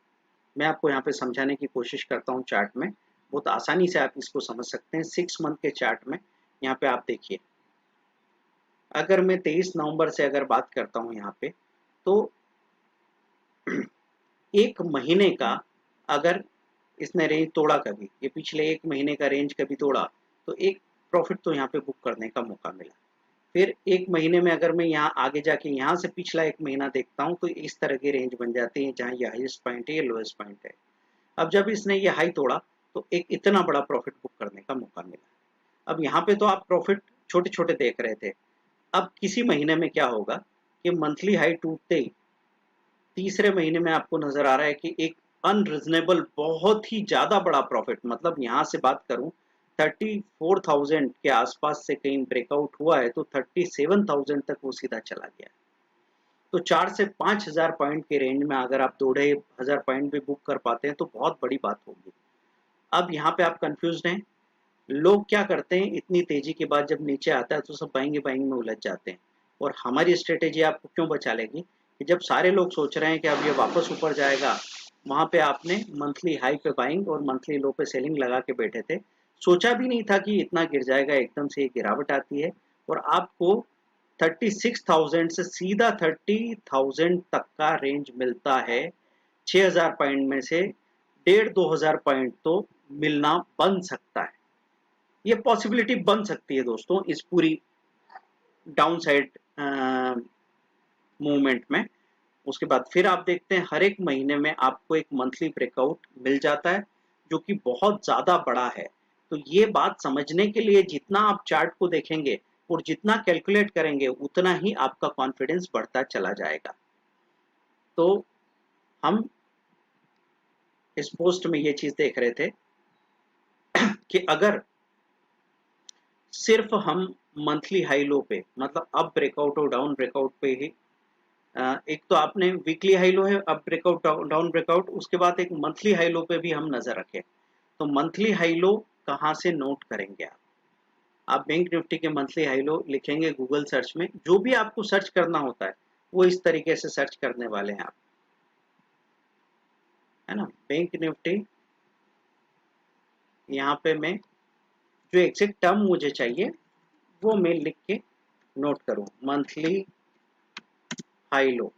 A: मैं आपको यहाँ पे समझाने की कोशिश करता हूँ चार्ट में, बहुत आसानी से आप इसको समझ सकते हैं। 6 मंथ के चार्ट में यहाँ पे आप देखिए, अगर मैं 23 नवंबर से अगर बात करता हूँ यहाँ पे, तो एक महीने का अगर इसने रेंज तोड़ा, कभी ये पिछले एक महीने का रेंज कभी तोड़ा, तो एक प्रॉफिट तो यहाँ पे बुक करने का मौका मिला। फिर एक महीने में अगर मैं यहाँ आगे जाके यहाँ से पिछला एक महीना देखता हूँ, तो इस तरह की रेंज बन जाती है जहाँ ये हाईएस्ट पॉइंट है, ये लोएस्ट पॉइंट है। अब जब इसने ये हाई तोड़ा तो एक इतना बड़ा प्रॉफिट बुक करने का मौका मिला। अब यहाँ पे तो आप प्रॉफिट छोटे छोटे देख रहे थे, अब किसी महीने में क्या होगा कि मंथली हाई टूटते ही तीसरे महीने में आपको नजर आ रहा है कि एक अनरिजनेबल बहुत ही ज्यादा बड़ा प्रॉफिट, मतलब यहां से बात करूं 34,000 के आसपास से कहीं ब्रेकआउट हुआ है तो 37,000 तक वो सीधा चला गया। तो 4 से 5,000 पॉइंट के रेंज में अगर आप 2,500 पॉइंट भी बुक कर पाते हैं तो बहुत बड़ी बात होगी। अब यहाँ पे आप कंफ्यूज हैं, लोग क्या करते हैं इतनी तेजी के बाद जब नीचे आता है तो सब बाइंग बाइंग में उलझ जाते हैं। और हमारी स्ट्रेटेजी आपको क्यों बचा लेगी कि जब सारे लोग सोच रहे हैं कि अब ये वापस ऊपर जाएगा, वहां पे आपने मंथली हाई पे बाइंग और मंथली लो पे सेलिंग लगा के बैठे थे। सोचा भी नहीं था कि इतना गिर जाएगा, एकदम से ये गिरावट आती है और आपको 36,000 से सीधा 30,000 तक का रेंज मिलता है। 6,000 पॉइंट में से 1,500-2,000 पॉइंट तो मिलना बन सकता है। ये पॉसिबिलिटी बन सकती है दोस्तों इस पूरी डाउन साइड मूवमेंट में। उसके बाद फिर आप देखते हैं हर एक महीने में आपको एक मंथली ब्रेकआउट मिल जाता है जो कि बहुत ज़्यादा बड़ा है। तो ये बात समझने के लिए जितना आप चार्ट को देखेंगे और जितना कैलकुलेट करेंगे उतना ही आपका कॉन्फिडेंस बढ़ता चला जाएगा। तो हम इस पोस्ट में ये चीज़ देख रहे थे कि अगर सिर्फ हम मंथली हाई लो पे, मतलब अप ब्रेकआउट और डाउन ब्रेकआउट पे ही, एक तो आपने वीकली हाई लो है, अप ब्रेकआउट डाउन ब्रेकआउट, उसके बाद एक मंथली हाई लो पे भी हम नजर रखें तो मंथली हाई लो कहाँ से नोट करेंगे आप बैंक निफ्टी के मंथली हाई लो लिखेंगे गूगल सर्च में। जो भी आपको सर्च करना होता है वो इस तरीके से सर्च करने वाले हैं आप, है ना। बैंक निफ्टी, यहाँ पे मैं जो एग्जैक्ट टर्म मुझे चाहिए वो मैं लिख के नोट करूं, monthly high low,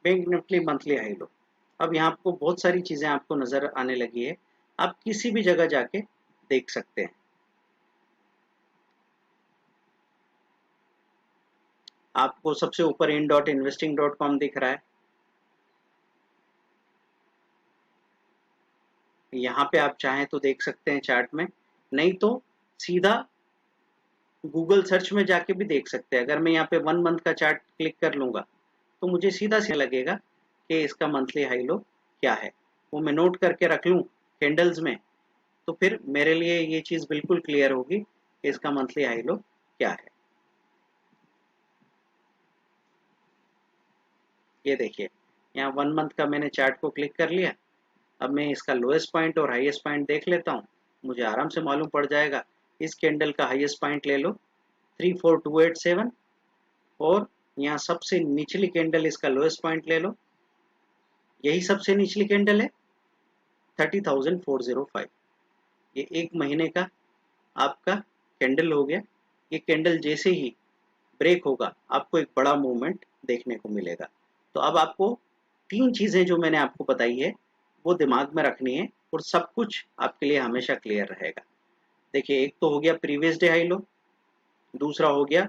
A: bank Nifty monthly high low. अब यहाँ आपको बहुत सारी चीजें आपको नजर आने लगी है, आप किसी भी जगह जाके देख सकते हैं। आपको सबसे ऊपर in.investing.com दिख रहा है, यहाँ पे आप चाहें तो देख सकते हैं चार्ट में, नहीं तो सीधा गूगल सर्च में जाके भी देख सकते हैं। अगर मैं यहाँ पे 1 मंथ का चार्ट क्लिक कर लूंगा तो मुझे सीधा से लगेगा कि इसका मंथली हाई लो क्या है, वो मैं नोट करके रख लूँ कैंडल्स में, तो फिर मेरे लिए ये चीज़ बिल्कुल क्लियर होगी कि इसका मंथली हाई लो क्या है। ये देखिए, यहाँ 1 मंथ का मैंने चार्ट को क्लिक कर लिया। अब मैं इसका लोएस्ट पॉइंट और हाईएस्ट पॉइंट देख लेता हूँ, मुझे आराम से मालूम पड़ जाएगा। इस कैंडल का हाईएस्ट पॉइंट ले लो 34287 और यहाँ सबसे निचली कैंडल इसका लोएस्ट पॉइंट ले लो, यही सबसे निचली कैंडल है 30,405। ये एक महीने का आपका कैंडल हो गया। ये कैंडल जैसे ही ब्रेक होगा आपको एक बड़ा मूवमेंट देखने को मिलेगा। तो अब आपको 3 चीजें जो मैंने आपको बताई है वो दिमाग में रखनी है और सब कुछ आपके लिए हमेशा क्लियर रहेगा। देखिए, एक तो हो गया प्रीवियस डे हाई लो, दूसरा हो गया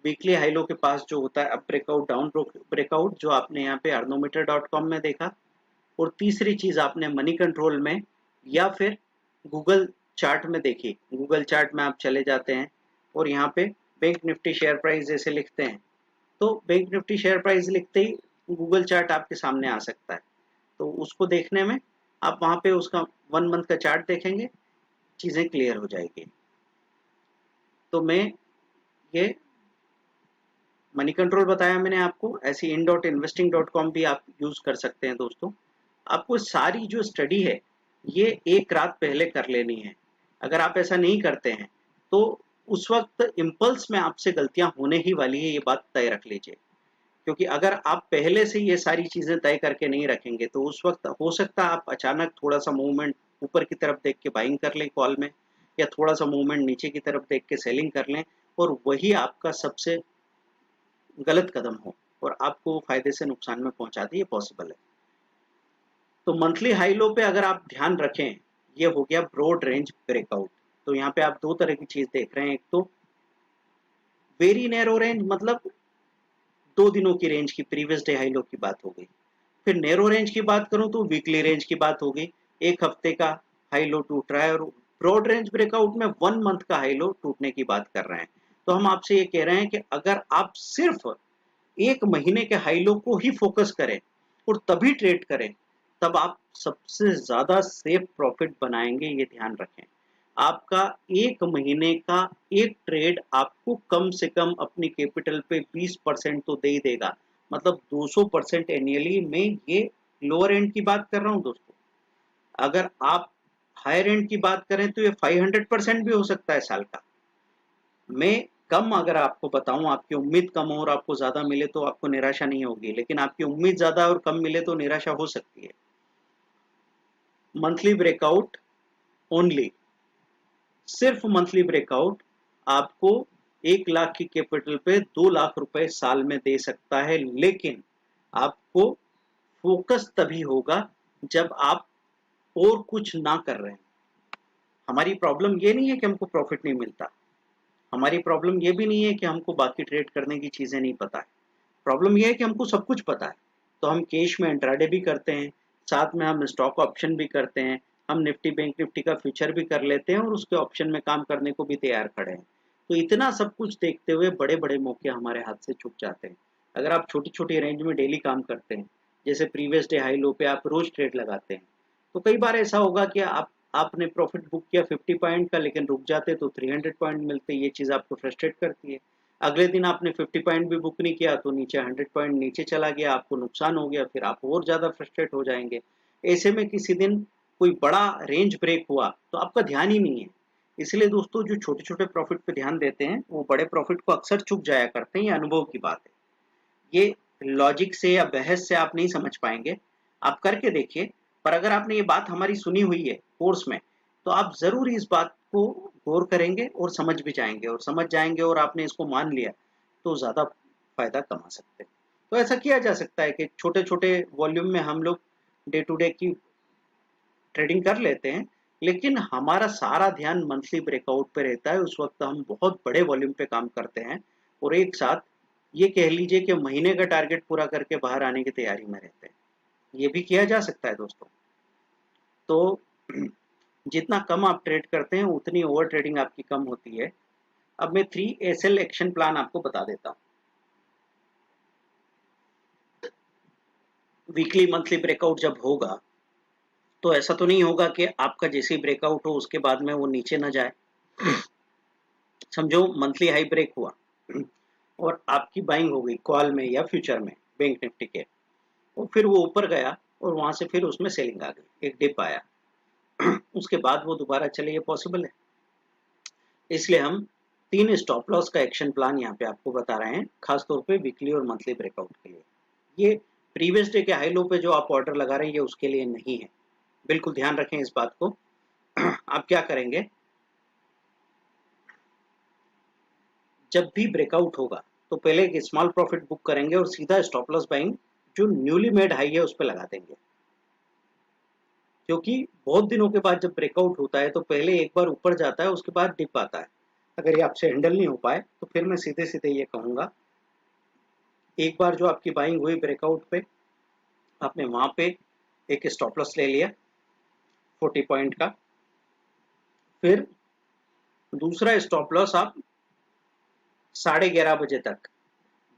A: वीकली हाई लो के पास जो होता है अप ब्रेकआउट डाउन ब्रेकआउट जो आपने यहाँ पे arnometer.com में देखा, और तीसरी चीज आपने मनी कंट्रोल में या फिर गूगल चार्ट में देखी। गूगल चार्ट में आप चले जाते हैं और यहाँ पे बैंक निफ्टी शेयर प्राइस जैसे लिखते हैं तो बैंक निफ्टी शेयर प्राइस लिखते ही गूगल चार्ट आपके सामने आ सकता है। तो उसको देखने में आप वहाँ पे उसका 1 मंथ का चार्ट देखेंगे, चीज़ें क्लियर हो जाएगी। तो मैं ये मनी कंट्रोल बताया मैंने आपको, ऐसी in.investing.com भी आप यूज कर सकते हैं दोस्तों। आपको सारी जो स्टडी है ये एक रात पहले कर लेनी है। अगर आप ऐसा नहीं करते हैं तो उस वक्त इम्पल्स में आपसे गलतियां होने ही वाली है, ये बात तय रख लीजिए। क्योंकि अगर आप पहले से ये सारी चीजें तय करके नहीं रखेंगे तो उस वक्त हो सकता है आप अचानक थोड़ा सा मूवमेंट ऊपर की तरफ देख के बाइंग कर लें कॉल में, या थोड़ा सा मूवमेंट नीचे की तरफ देख के सेलिंग कर लें और वही आपका सबसे गलत कदम हो और आपको फायदे से नुकसान में पहुंचा दे, ये पॉसिबल है। तो मंथली हाई लो पे अगर आप ध्यान रखें, ये हो गया ब्रॉड रेंज ब्रेकआउट। तो यहाँ पे आप 2 तरह की चीज देख रहे हैं, एक तो वेरी नैरो रेंज, मतलब 2 दिनों की रेंज की प्रीवियस डे हाई लो की बात हो गई। फिर नैरो रेंज की बात करूं तो वीकली रेंज की बात हो गई, एक हफ्ते का हाई लो टूट रहा है। और ब्रॉड रेंज ब्रेकआउट में 1 मंथ का हाई लो टूटने की बात कर रहे हैं। तो हम आपसे ये कह रहे हैं कि अगर आप सिर्फ एक महीने के हाई लो को ही फोकस करें और तभी ट्रेड करें, तब आप सबसे ज़्यादा सेफ प्रॉफिट बनाएंगे, ये ध्यान रखें। आपका 1 महीने का एक ट्रेड आपको कम से कम अपनी कैपिटल पे 20% तो दे ही देगा, मतलब 200% एनुअली में। ये लोअर एंड की बात कर रहा हूँ दोस्तों। अगर आप हायर एंड की बात करें तो ये 500% भी हो सकता है साल का। मैं कम अगर आपको बताऊं, आपकी उम्मीद कम हो और आपको ज्यादा मिले तो आपको निराशा नहीं होगी, लेकिन आपकी उम्मीद ज्यादा और कम मिले तो निराशा हो सकती है। मंथली ब्रेकआउट ओनली, सिर्फ मंथली ब्रेकआउट आपको 1 लाख की कैपिटल पे 2 लाख रुपए साल में दे सकता है, लेकिन आपको फोकस तभी होगा जब आप और कुछ ना कर रहे हैं। हमारी प्रॉब्लम ये नहीं है कि हमको प्रॉफिट नहीं मिलता, हमारी प्रॉब्लम ये भी नहीं है कि हमको बाकी ट्रेड करने की चीजें नहीं पता है। प्रॉब्लम ये है कि हमको सब कुछ पता है, तो हम कैश में इंट्राडे भी करते हैं, साथ में हम स्टॉक ऑप्शन भी करते हैं, हम निफ्टी बैंक निफ्टी का फ्यूचर भी कर लेते हैं और उसके ऑप्शन में काम करने को भी तैयार खड़े हैं। तो इतना सब कुछ देखते हुए बड़े बड़े मौके हमारे हाथ से छूट जाते हैं। अगर आप छोटी छोटी रेंज में डेली काम करते हैं, जैसे प्रीवियस डे हाई लो पे आप रोज ट्रेड लगाते हैं, तो कई बार ऐसा होगा कि आपने प्रॉफिट बुक किया 50 पॉइंट का, लेकिन रुक जाते तो 300 पॉइंट मिलते। ये चीज़ आपको फ्रस्ट्रेट करती है। अगले दिन आपने 50 पॉइंट भी बुक नहीं किया तो नीचे 100 पॉइंट नीचे चला गया, आपको नुकसान हो गया, फिर आप और ज़्यादा फ्रस्ट्रेट हो जाएंगे। ऐसे में किसी दिन कोई बड़ा रेंज ब्रेक हुआ तो आपका ध्यान ही नहीं है। इसलिए दोस्तों, जो छोटे छोटे प्रॉफिट पे ध्यान देते हैं वो बड़े प्रॉफिट को अक्सर चूक जाया करते हैं। ये अनुभव की बात है। ये लॉजिक से या बहस से आप नहीं समझ पाएंगे, आप करके देखिए। पर अगर आपने ये बात हमारी सुनी हुई है कोर्स में, तो आप जरूर इस बात को गौर करेंगे और समझ भी जाएंगे, और समझ जाएंगे और आपने इसको मान लिया तो ज्यादा फायदा कमा सकते हैं। तो ऐसा किया जा सकता है कि छोटे छोटे वॉल्यूम में हम लोग डे टू डे की ट्रेडिंग कर लेते हैं, लेकिन हमारा सारा ध्यान मंथली ब्रेकआउट पे रहता है। उस वक्त हम बहुत बड़े वॉल्यूम पे काम करते हैं और एक साथ ये कह लीजिए कि महीने का टारगेट पूरा करके बाहर आने की तैयारी में रहते हैं। ये भी किया जा सकता है दोस्तों। तो जितना कम आप ट्रेड करते हैं उतनी ओवर ट्रेडिंग आपकी कम होती है। अब मैं 3SL एक्शन प्लान आपको बता देता हूँ। वीकली मंथली ब्रेकआउट जब होगा तो ऐसा तो नहीं होगा कि आपका जैसे ही ब्रेकआउट हो उसके बाद में वो नीचे ना जाए। समझो मंथली हाई ब्रेक हुआ और आपकी बाइंग हो गई कॉल में या फ्यूचर में बैंक निफ्टी के, और फिर वो ऊपर गया और वहां से फिर उसमें सेलिंग आ गई, एक डिप आया, उसके बाद वो दोबारा चले, ये पॉसिबल है। इसलिए हम 3 स्टॉप लॉस का एक्शन प्लान यहाँ पे आपको बता रहे हैं, खासतौर पे वीकली और मंथली ब्रेकआउट के लिए। ये प्रीवियस डे के हाई लो पे जो आप ऑर्डर लगा रहे हैं ये उसके लिए नहीं है, बिल्कुल ध्यान रखें इस बात को। आप क्या करेंगे, जब भी ब्रेकआउट होगा तो पहले एक स्मॉल प्रॉफिट बुक करेंगे और सीधा स्टॉप लॉस बाइंग जो न्यूली मेड हाई है उस पर लगा देंगे। क्योंकि बहुत दिनों के बाद जब ब्रेकआउट होता है तो पहले एक बार ऊपर जाता है, उसके बाद डिप आता है। अगर ये आपसे हैंडल नहीं हो पाए तो फिर मैं सीधे सीधे ये कहूंगा, एक बार जो आपकी बाइंग हुई ब्रेकआउट पे, आपने वहां पे एक स्टॉप लॉस ले लिया 40 पॉइंट का, फिर दूसरा स्टॉप लॉस आप 11:30 बजे तक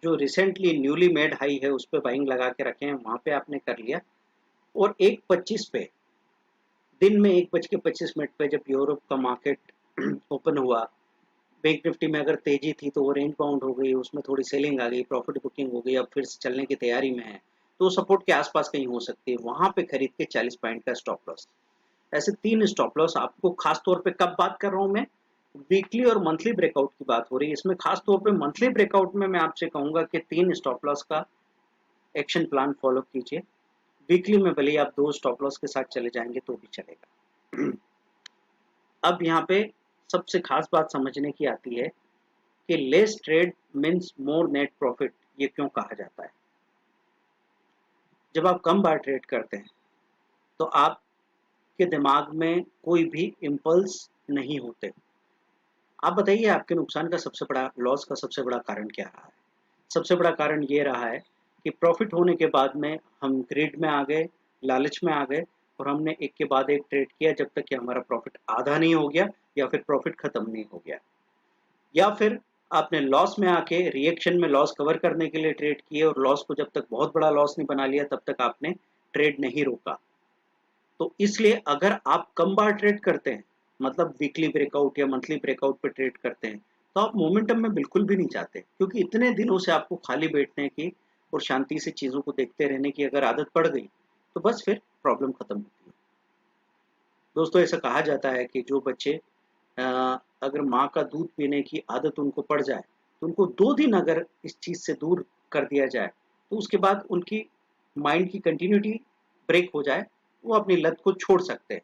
A: जो रिसेंटली न्यूली मेड हाई है उस पर बाइंग लगा के रखे हैं, वहां पे आपने कर लिया। और 1:25 पे, दिन में 1:25 पे जब यूरोप का मार्केट ओपन हुआ, बैंक निफ्टी में अगर तेजी थी तो वो रेंज बाउंड हो गई, उसमें थोड़ी सेलिंग आ गई, प्रॉफिट बुकिंग हो गई, अब फिर से चलने की तैयारी में है, तो सपोर्ट के आसपास कहीं हो सकती है, वहां पे खरीद के 40 पॉइंट का स्टॉप लॉस। ऐसे 3 स्टॉप लॉस आपको, खास तौर पे कब बात कर रहा हूं मैं, वीकली और मंथली ब्रेकआउट की बात हो रही है। इसमें खास तौर पे मंथली ब्रेकआउट में मैं आपसे कहूंगा कि 3 स्टॉप लॉस का एक्शन प्लान फॉलो कीजिए। वीकली में भले ही आप 2 स्टॉप लॉस के साथ चले जाएंगे तो भी चलेगा। अब यहाँ पे सबसे खास बात समझने की आती है कि less trade means more net profit, ये क्यों कहा जाता है। जब आप कम बार ट्रेड करते हैं तो आपके दिमाग में कोई भी इम्पल्स नहीं होते। आप बताइए आपके नुकसान का सबसे बड़ा, लॉस का सबसे बड़ा कारण क्या रहा है। सबसे बड़ा कारण ये रहा है कि प्रॉफिट होने के बाद में हम ग्रिड में आ गए, लालच में आ गए, और हमने एक के बाद एक ट्रेड किया जब तक कि हमारा प्रॉफिट आधा नहीं हो गया या फिर प्रॉफिट खत्म नहीं हो गया। या फिर आपने लॉस में आके रिएक्शन में लॉस कवर करने के लिए ट्रेड किए और लॉस को जब तक बहुत बड़ा लॉस नहीं बना लिया तब तक आपने ट्रेड नहीं रोका। तो इसलिए अगर आप कम बार ट्रेड करते हैं, मतलब वीकली ब्रेकआउट या मंथली ब्रेकआउट पे ट्रेड करते हैं, तो आप मोमेंटम में बिल्कुल भी नहीं चाहते, क्योंकि इतने दिनों से आपको खाली बैठने की और शांति से चीज़ों को देखते रहने की अगर आदत पड़ गई, तो बस फिर प्रॉब्लम खत्म होती है। दोस्तों, ऐसा कहा जाता है कि जो बच्चे अ, अगर माँ का दूध पीने की आदत उनको पड़ जाए, तो उनको 2 दिन अगर इस चीज़ से दूर कर दिया जाए, तो उसके बाद उनकी माइंड की कंटिन्यूटी ब्रेक हो जाए, वो अपनी लत को छोड़ सकते हैं।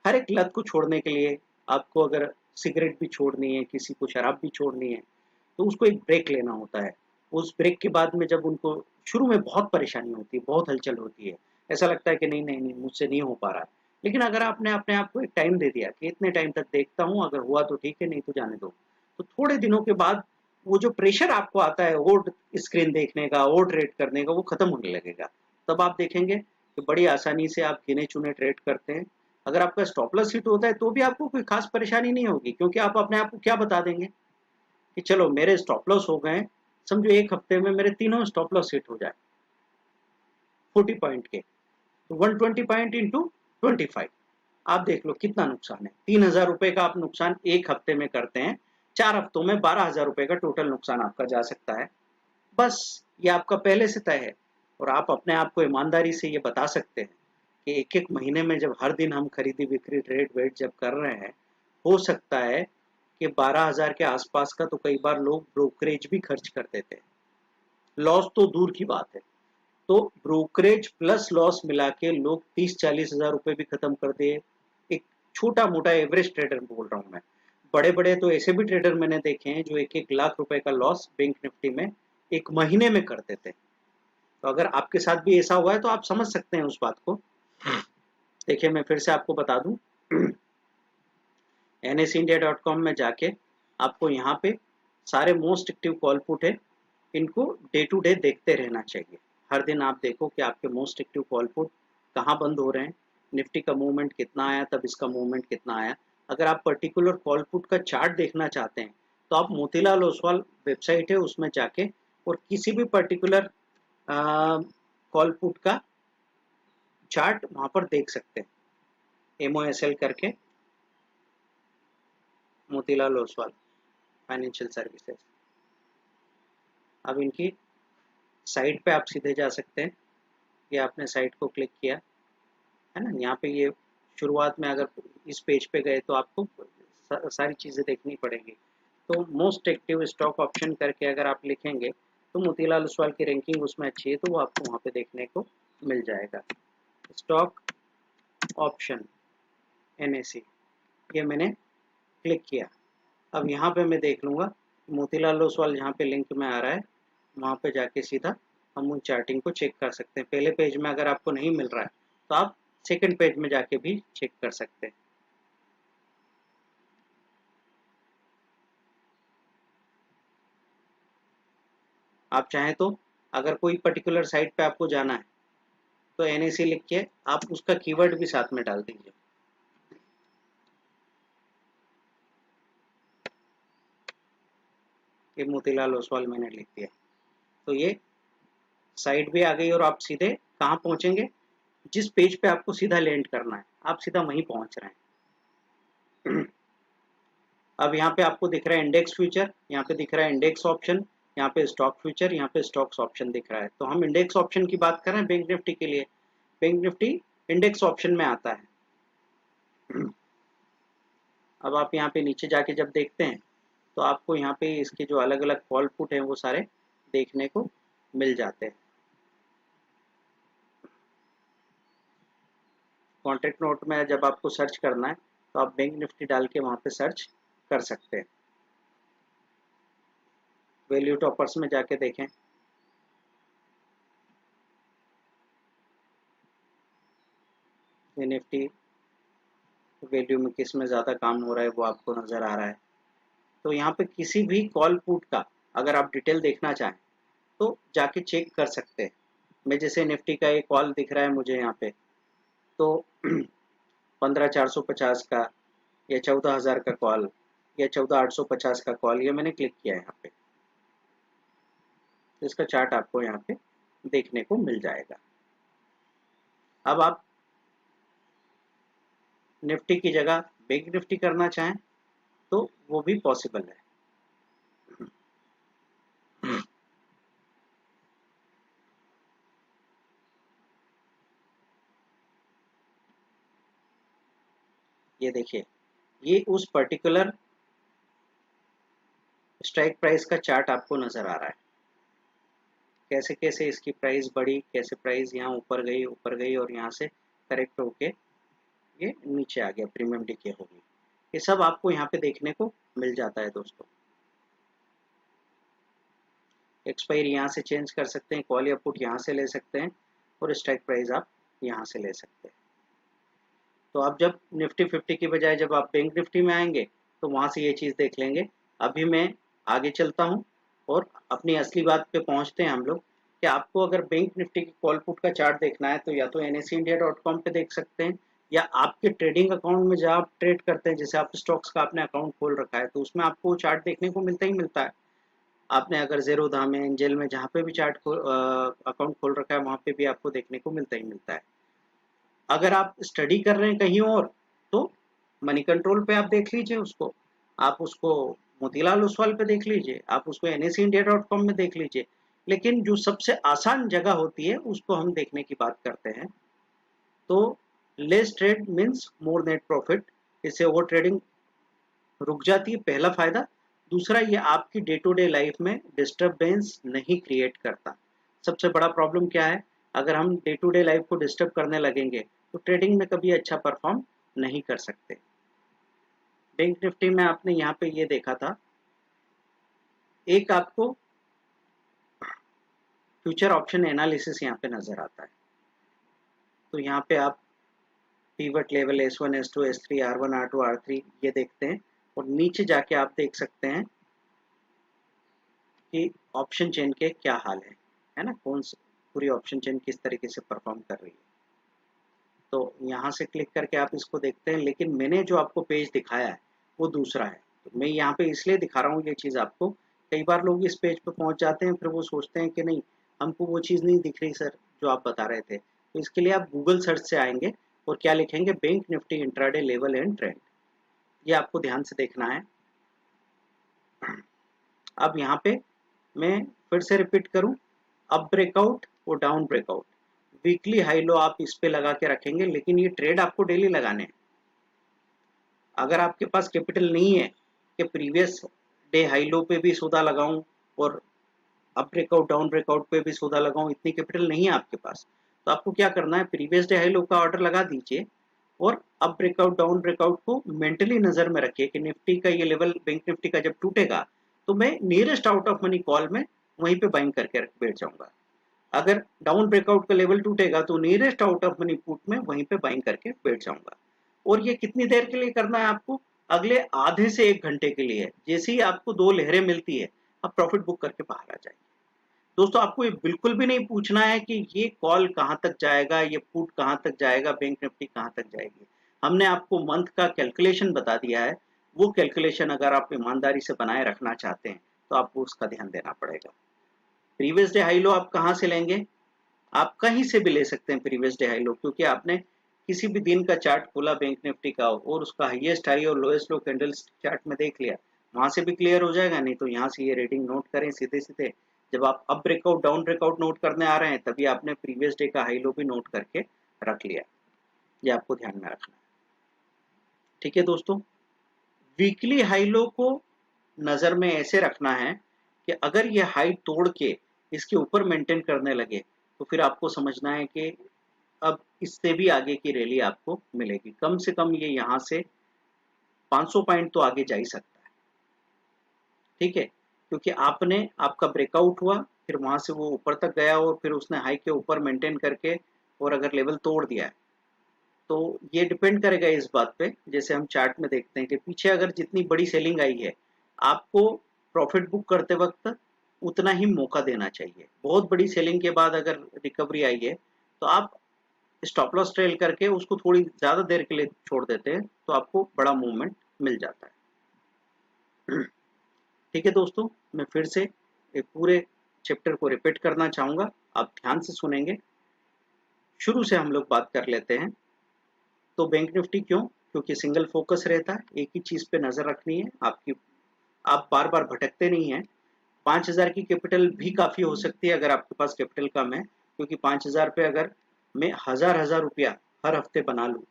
A: हर एक लत को छोड़ने के लिए आपको अगर सिगरेट भी छोड़नी है, किसी को शराब भी छोड़नी है, तो उसको एक ब्रेक लेना होता है। उस ब्रेक के बाद में जब उनको शुरू में बहुत परेशानी होती है, बहुत हलचल होती है, ऐसा लगता है कि नहीं, नहीं, नहीं मुझसे नहीं हो पा रहा है। लेकिन अगर आपने अपने आप को एक टाइम दे दिया कि इतने टाइम तक देखता हूँ, अगर हुआ तो ठीक है, नहीं तो जाने दो। तो थोड़े दिनों के बाद वो जो प्रेशर आपको आता है और स्क्रीन देखने का, और ट्रेड करने का, वो खत्म होने लगेगा। तब आप देखेंगे कि बड़ी आसानी से आप गिने-चुने ट्रेड करते हैं। अगर आपका स्टॉप लॉस हिट होता है, तो भी आपको कोई खास परेशानी नहीं होगी, क्योंकि आप अपने आप को क्या बता देंगे कि चलो मेरे स्टॉप लॉस हो गए, समझो 1 हफ्ते में मेरे तीनों स्टॉप लॉस हिट हो जाए 40 पॉइंट के, तो 120 पॉइंट इंटू 25, आप देख लो कितना नुकसान है। 3,000 रुपए का आप नुकसान 1 हफ्ते में करते हैं, 4 हफ्तों में 12,000 रुपए का टोटल नुकसान आपका जा सकता है। बस ये आपका पहले से तय है, और आप अपने आप को ईमानदारी से ये बता सकते हैं कि एक-एक महीने में जब हर दिन हम खरीदी-बिक्री, ट्रेड-वेड जब कर रहे हैं, हो सकता है कि 12,000 के आसपास का तो कई बार लोग ब्रोकरेज भी खर्च कर देते हैं। लॉस तो दूर की बात है। तो ब्रोकरेज प्लस लॉस मिला के लोग 30-40 हज़ार रुपए भी खत्म कर दिए। एक छोटा-मोटा एवरेज ट्रेडर बोल रहा हूँ मैं। बड़े-बड़े तो ऐसे भी ट्रेडर मैंने देखे हैं जो 1-1 लाख रुपए का लॉस बैंक निफ्टी में 1 महीने में कर देते हैं। तो अगर आपके साथ भी ऐसा हुआ है तो आप समझ सकते हैं उस बात को। देखिए, मैं फिर से आपको बता दूँ nsindia.com में जाके आपको यहाँ पे सारे मोस्ट एक्टिव कॉल पुट है, इनको डे टू डे देखते रहना चाहिए। हर दिन आप देखो कि आपके मोस्ट एक्टिव कॉल पुट कहाँ बंद हो रहे हैं, निफ्टी का मूवमेंट कितना आया, तब इसका मूवमेंट कितना आया। अगर आप पर्टिकुलर कॉल पुट का चार्ट देखना चाहते हैं, तो आप मोतीलाल ओसवाल वेबसाइट है उसमें जाके और किसी भी पर्टिकुलर कॉल पुट का चार्ट वहाँ पर देख सकते हैं। MOSL करके, मोतीलाल ओसवाल फाइनेंशियल सर्विसेज। अब इनकी साइट पे आप सीधे जा सकते हैं। ये आपने साइट को क्लिक किया है ना, यहाँ पे ये शुरुआत में अगर इस पेज पे गए तो आपको सारी चीज़ें देखनी पड़ेगी। तो मोस्ट एक्टिव स्टॉक ऑप्शन करके अगर आप लिखेंगे, तो मोतीलाल ओसवाल की रैंकिंग उसमें अच्छी है, तो वो आपको वहाँ पे देखने को मिल जाएगा। स्टॉक ऑप्शन NSE, ये मैंने क्लिक किया। अब यहाँ पे मैं देख लूँगा मोतीलाल ओसवाल जहाँ पे लिंक में आ रहा है, वहाँ पे जाके सीधा हम उन चार्टिंग को चेक कर सकते हैं। पहले पेज में अगर आपको नहीं मिल रहा है, तो आप सेकंड पेज में जाके भी चेक कर सकते हैं। आप चाहें तो अगर कोई पर्टिकुलर साइट पे आपको जाना है, तो NSE लिख के आप उसका कीवर्ड भी साथ में डाल दीजिए। ये मोतीलाल ओसवाल मैंने लिख दिया, तो ये साइट भी आ गई और आप सीधे कहाँ पहुँचेंगे, जिस पेज पे आपको सीधा लैंड करना है, आप सीधा वहीं पहुँच रहे हैं। अब यहाँ पे आपको दिख रहा है इंडेक्स फ्यूचर, यहाँ पे दिख रहा है इंडेक्स ऑप्शन, यहाँ पे स्टॉक फ्यूचर, यहाँ पे स्टॉक्स ऑप्शन दिख रहा है। तो हम इंडेक्स ऑप्शन की बात कर रहे हैं बैंक निफ्टी के लिए। बैंक निफ्टी इंडेक्स ऑप्शन में आता है। अब आप यहाँ पे नीचे जाके जब देखते हैं, तो आपको यहाँ पे इसके जो अलग अलग कॉल पुट हैं वो सारे देखने को मिल जाते हैं। कॉन्ट्रैक्ट नोट में जब आपको सर्च करना है, तो आप बैंक निफ्टी डाल के वहाँ पे सर्च कर सकते हैं। वैल्यू टॉपर्स में जाके देखें, निफ्टी वैल्यू में किस में ज़्यादा काम हो रहा है वो आपको नज़र आ रहा है। तो यहाँ पे किसी भी कॉल पुट का अगर आप डिटेल देखना चाहें, तो जाके चेक कर सकते हैं। मैं जैसे निफ्टी का एक कॉल दिख रहा है मुझे यहाँ पे, तो 15,450 का या 14,000 का कॉल या 14,850 का कॉल, ये मैंने क्लिक किया है यहाँ पे, तो इसका चार्ट आपको यहाँ पे देखने को मिल जाएगा। अब आप निफ्टी की जगह बैंक निफ्टी करना चाहें तो वो भी पॉसिबल है। ये देखिए, ये उस पर्टिकुलर स्ट्राइक प्राइस का चार्ट आपको नजर आ रहा है, कैसे कैसे इसकी प्राइस बढ़ी, कैसे प्राइस यहाँ ऊपर गई और यहाँ से करेक्ट होके ये नीचे आ गया, प्रीमियम डिके हो गई। ये सब आपको यहाँ पे देखने को मिल जाता है दोस्तों। एक्सपायरी यहाँ से चेंज कर सकते हैं, कॉल या पुट यहाँ से ले सकते हैं और स्ट्राइक प्राइस आप यहाँ से ले सकते हैं। तो आप जब निफ्टी 50 की बजाय जब आप बैंक निफ्टी में आएंगे तो वहाँ से ये चीज़ देख लेंगे। अभी मैं आगे चलता हूँ और अपनी असली बात पे पहुँचते हैं हम लोग कि आपको अगर बैंक निफ्टी की कॉल पुट का चार्ट देखना है तो या तो NSEindia.com पे देख सकते हैं, या आपके ट्रेडिंग अकाउंट में जहाँ आप ट्रेड करते हैं, जैसे आप स्टॉक्स का आपने अकाउंट खोल रखा है तो उसमें आपको चार्ट देखने को मिलता ही मिलता है। आपने अगर ज़ेरोधा में, एंजल में, जहाँ पे भी अकाउंट खोल रखा है वहाँ पे भी आपको देखने को मिलता ही मिलता है। अगर आप स्टडी कर रहे हैं कहीं और तो मनी कंट्रोल पे आप देख लीजिए उसको, आप उसको मोतीलाल ओसवाल पे देख लीजिए, आप उसको NSEindia.com में देख लीजिए। लेकिन जो सबसे आसान जगह होती है उसको हम देखने की बात करते हैं। तो less trade means more net profit, इससे ओवर ट्रेडिंग रुक जाती है, पहला फायदा। दूसरा, ये आपकी डे टू डे लाइफ में डिस्टरबेंस नहीं क्रिएट करता। सबसे बड़ा प्रॉब्लम क्या है, अगर हम डे टू डे लाइफ को डिस्टर्ब करने लगेंगे तो ट्रेडिंग में कभी अच्छा परफॉर्म नहीं कर सकते। बैंक निफ्टी में आपने यहाँ पे ये देखा था, एक आपको फ्यूचर ऑप्शन एनालिसिस यहाँ पे नजर आता है। तो यहाँ पे आप pivot level S1 S2 S3 R1 R2 R3 ये देखते हैं और नीचे जाके आप देख सकते हैं कि ऑप्शन चेन के क्या हाल है ना, कौन सी पूरी ऑप्शन चेन किस तरीके से परफॉर्म कर रही है। तो यहाँ से क्लिक करके आप इसको देखते हैं, लेकिन मैंने जो आपको पेज दिखाया है वो दूसरा है। तो मैं यहाँ पे इसलिए दिखा रहा हूँ ये चीज़ आपको, कई बार लोग इस पेज पे पहुँच जाते हैं फिर वो सोचते हैं कि नहीं हमको वो चीज़ नहीं दिख रही सर जो आप बता रहे थे। तो इसके लिए आप गूगल सर्च से आएंगे और क्या लिखेंगे, bank Nifty intraday level and trend, ये आपको ध्यान से देखना है। अब यहाँ पे मैं फिर से रिपीट करूं, अप ब्रेकआउट और down breakout, weekly high low आप इस पे लगा के रखेंगे, लेकिन ये ट्रेड आपको डेली लगाने हैं। अगर आपके पास कैपिटल नहीं है कि प्रीवियस डे हाई लो पे भी सौदा लगाऊं और अप ब्रेकआउट डाउन ब्रेकआउट पे भी सौदा लगाऊं, इतनी कैपिटल नहीं है आपके पास, तो आपको क्या करना है, प्रीवियस डे हाई लो का ऑर्डर लगा दीजिए और अप ब्रेकआउट डाउन ब्रेकआउट को मेंटली नजर में रखिए कि निफ्टी का ये लेवल बैंक निफ्टी का जब टूटेगा तो मैं nearest out of money call में वहीं पे बाइंग करके बैठ जाऊंगा। अगर डाउन ब्रेकआउट का लेवल टूटेगा तो nearest out of money put में वहीं पे बाइंग करके बैठ जाऊंगा। और ये कितनी देर के लिए करना है आपको, अगले आधे से 1 घंटे के लिए। जैसे ही आपको 2 लहरें मिलती है आप प्रॉफिट बुक करके बाहर आ जाएंगे। दोस्तों आपको ये बिल्कुल भी नहीं पूछना है कि ये कॉल कहाँ तक जाएगा, ये पुट कहाँ तक जाएगा, बैंक निफ्टी कहाँ तक जाएगी। हमने आपको मंथ का कैलकुलेशन बता दिया है, वो कैलकुलेशन अगर आप ईमानदारी से बनाए रखना चाहते हैं तो आपको उसका ध्यान देना पड़ेगा। प्रीवियस डे हाई लो आप कहाँ से लेंगे, आप कहीं से भी ले सकते हैं प्रीवियस डे हाई लो, क्योंकि आपने किसी भी दिन का चार्ट खोला बैंक निफ्टी का और उसका हाईएस्ट हाई और लोएस्ट लो कैंडल्स चार्ट में देख लिया, वहां से भी क्लियर हो जाएगा। नहीं तो यहाँ से ये रेटिंग नोट करें सीधे सीधे, जब आप up breakout down breakout note करने आ रहे हैं तभी आपने प्रीवियस डे का हाई लो भी नोट करके रख लिया। ये आपको ध्यान में रखना है। ठीक है दोस्तों, वीकली हाई लो को नजर में ऐसे रखना है कि अगर ये हाई तोड़ के इसके ऊपर मेंटेन करने लगे तो फिर आपको समझना है कि अब इससे भी आगे की रैली आपको मिलेगी। कम से कम ये यहाँ से 500 पॉइंट तो आगे जा ही सकता है। ठीक है, क्योंकि आपने आपका ब्रेकआउट हुआ फिर वहां से वो ऊपर तक गया और फिर उसने हाई के ऊपर मेंटेन करके और अगर लेवल तोड़ दिया है तो ये डिपेंड करेगा इस बात पे, जैसे हम चार्ट में देखते हैं कि पीछे अगर जितनी बड़ी सेलिंग आई है आपको प्रॉफिट बुक करते वक्त उतना ही मौका देना चाहिए। बहुत बड़ी सेलिंग के बाद अगर रिकवरी आई है तो आप स्टॉप लॉस ट्रेल करके उसको थोड़ी ज्यादा देर के लिए छोड़ देते हैं तो आपको बड़ा मूवमेंट मिल जाता है। ठीक है दोस्तों, मैं फिर से एक पूरे चैप्टर को रिपीट करना चाहूंगा, आप ध्यान से सुनेंगे। शुरू से हम लोग बात कर लेते हैं। तो बैंक निफ्टी क्यों, क्योंकि सिंगल फोकस रहता है, एक ही चीज़ पे नज़र रखनी है आपकी, आप बार-बार भटकते नहीं हैं। 5000 की कैपिटल भी काफ़ी हो सकती है अगर आपके पास कैपिटल कम है, क्योंकि 5000 पे अगर मैं हज़ार-हज़ार रुपया हर हफ्ते बना लूँ,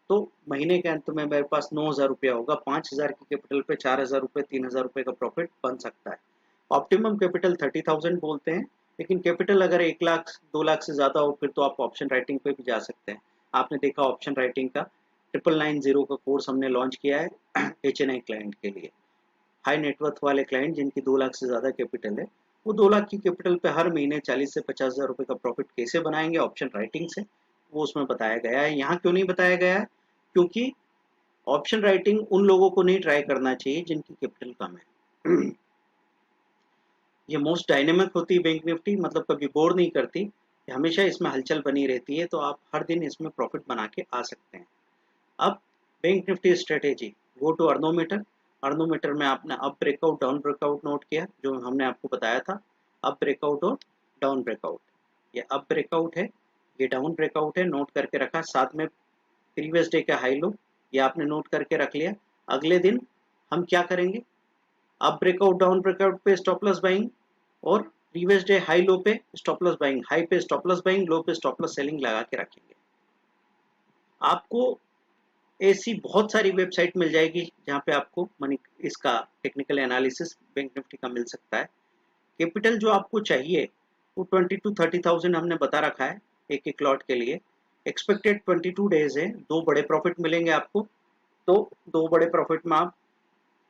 A: तो महीने के अंत में मेरे पास 9000 रुपया होगा। 5000 की कैपिटल पे 4000 रुपए, 3000 रुपए का प्रॉफिट बन सकता है। ऑप्टिमम कैपिटल 30,000 बोलते हैं, लेकिन कैपिटल अगर 1 लाख, 2 लाख से ज़्यादा हो फिर तो आप ऑप्शन राइटिंग पे भी जा सकते हैं। आपने देखा ऑप्शन राइटिंग का 9990 का कोर्स हमने लॉन्च किया है एचएनआई क्लाइंट के लिए। हाई नेटवर्थ वाले क्लाइंट जिनकी 2 लाख से ज़्यादा कैपिटल है, वो 2 लाख की कैपिटल पे हर महीने 40 से 50,000 रुपए का प्रॉफिट कैसे बनाएँगे ऑप्शन राइटिंग से, वो उसमें बताया गया है। यहाँ क्यों नहीं बताया गया है? क्योंकि ऑप्शन राइटिंग उन लोगों को नहीं ट्राई करना चाहिए जिनकी कैपिटल कम है। ये मोस्ट डायनेमिक होती है बैंक निफ्टी, मतलब कभी बोर नहीं करती, हमेशा इसमें हलचल बनी रहती है, तो आप हर दिन इसमें प्रॉफिट बना के आ सकते हैं। अब bank Nifty strategy, go to earnometer. Earnometer में आपने up breakout down breakout note किया, जो हमने आपको बताया था, अप ब्रेकआउट और डाउन ब्रेकआउट। ये अप ब्रेकआउट है, ये डाउन ब्रेकआउट है, नोट करके रखा। साथ में प्रीवियस डे का हाई लो, ये आपने नोट करके रख लिया। अगले दिन हम क्या करेंगे, अप ब्रेकआउट डाउन ब्रेकआउट पे स्टॉप लॉस बाइंग, और प्रीवियस डे हाई लो पे स्टॉप लॉस बाइंग, हाई पे स्टॉप लॉस बाइंग, लो पे स्टॉप लॉस सेलिंग लगा के रखेंगे। आपको ऐसी बहुत सारी वेबसाइट मिल जाएगी जहाँ पे आपको मनी इसका टेक्निकल एनालिसिस बैंक निफ्टी का मिल सकता है। कैपिटल जो आपको चाहिए वो 20 टू 30,000 हमने बता रखा है एक एक लॉट के लिए। एक्सपेक्टेड 22 डेज है, 2 बड़े प्रॉफिट मिलेंगे आपको। तो 2 बड़े प्रॉफिट में आप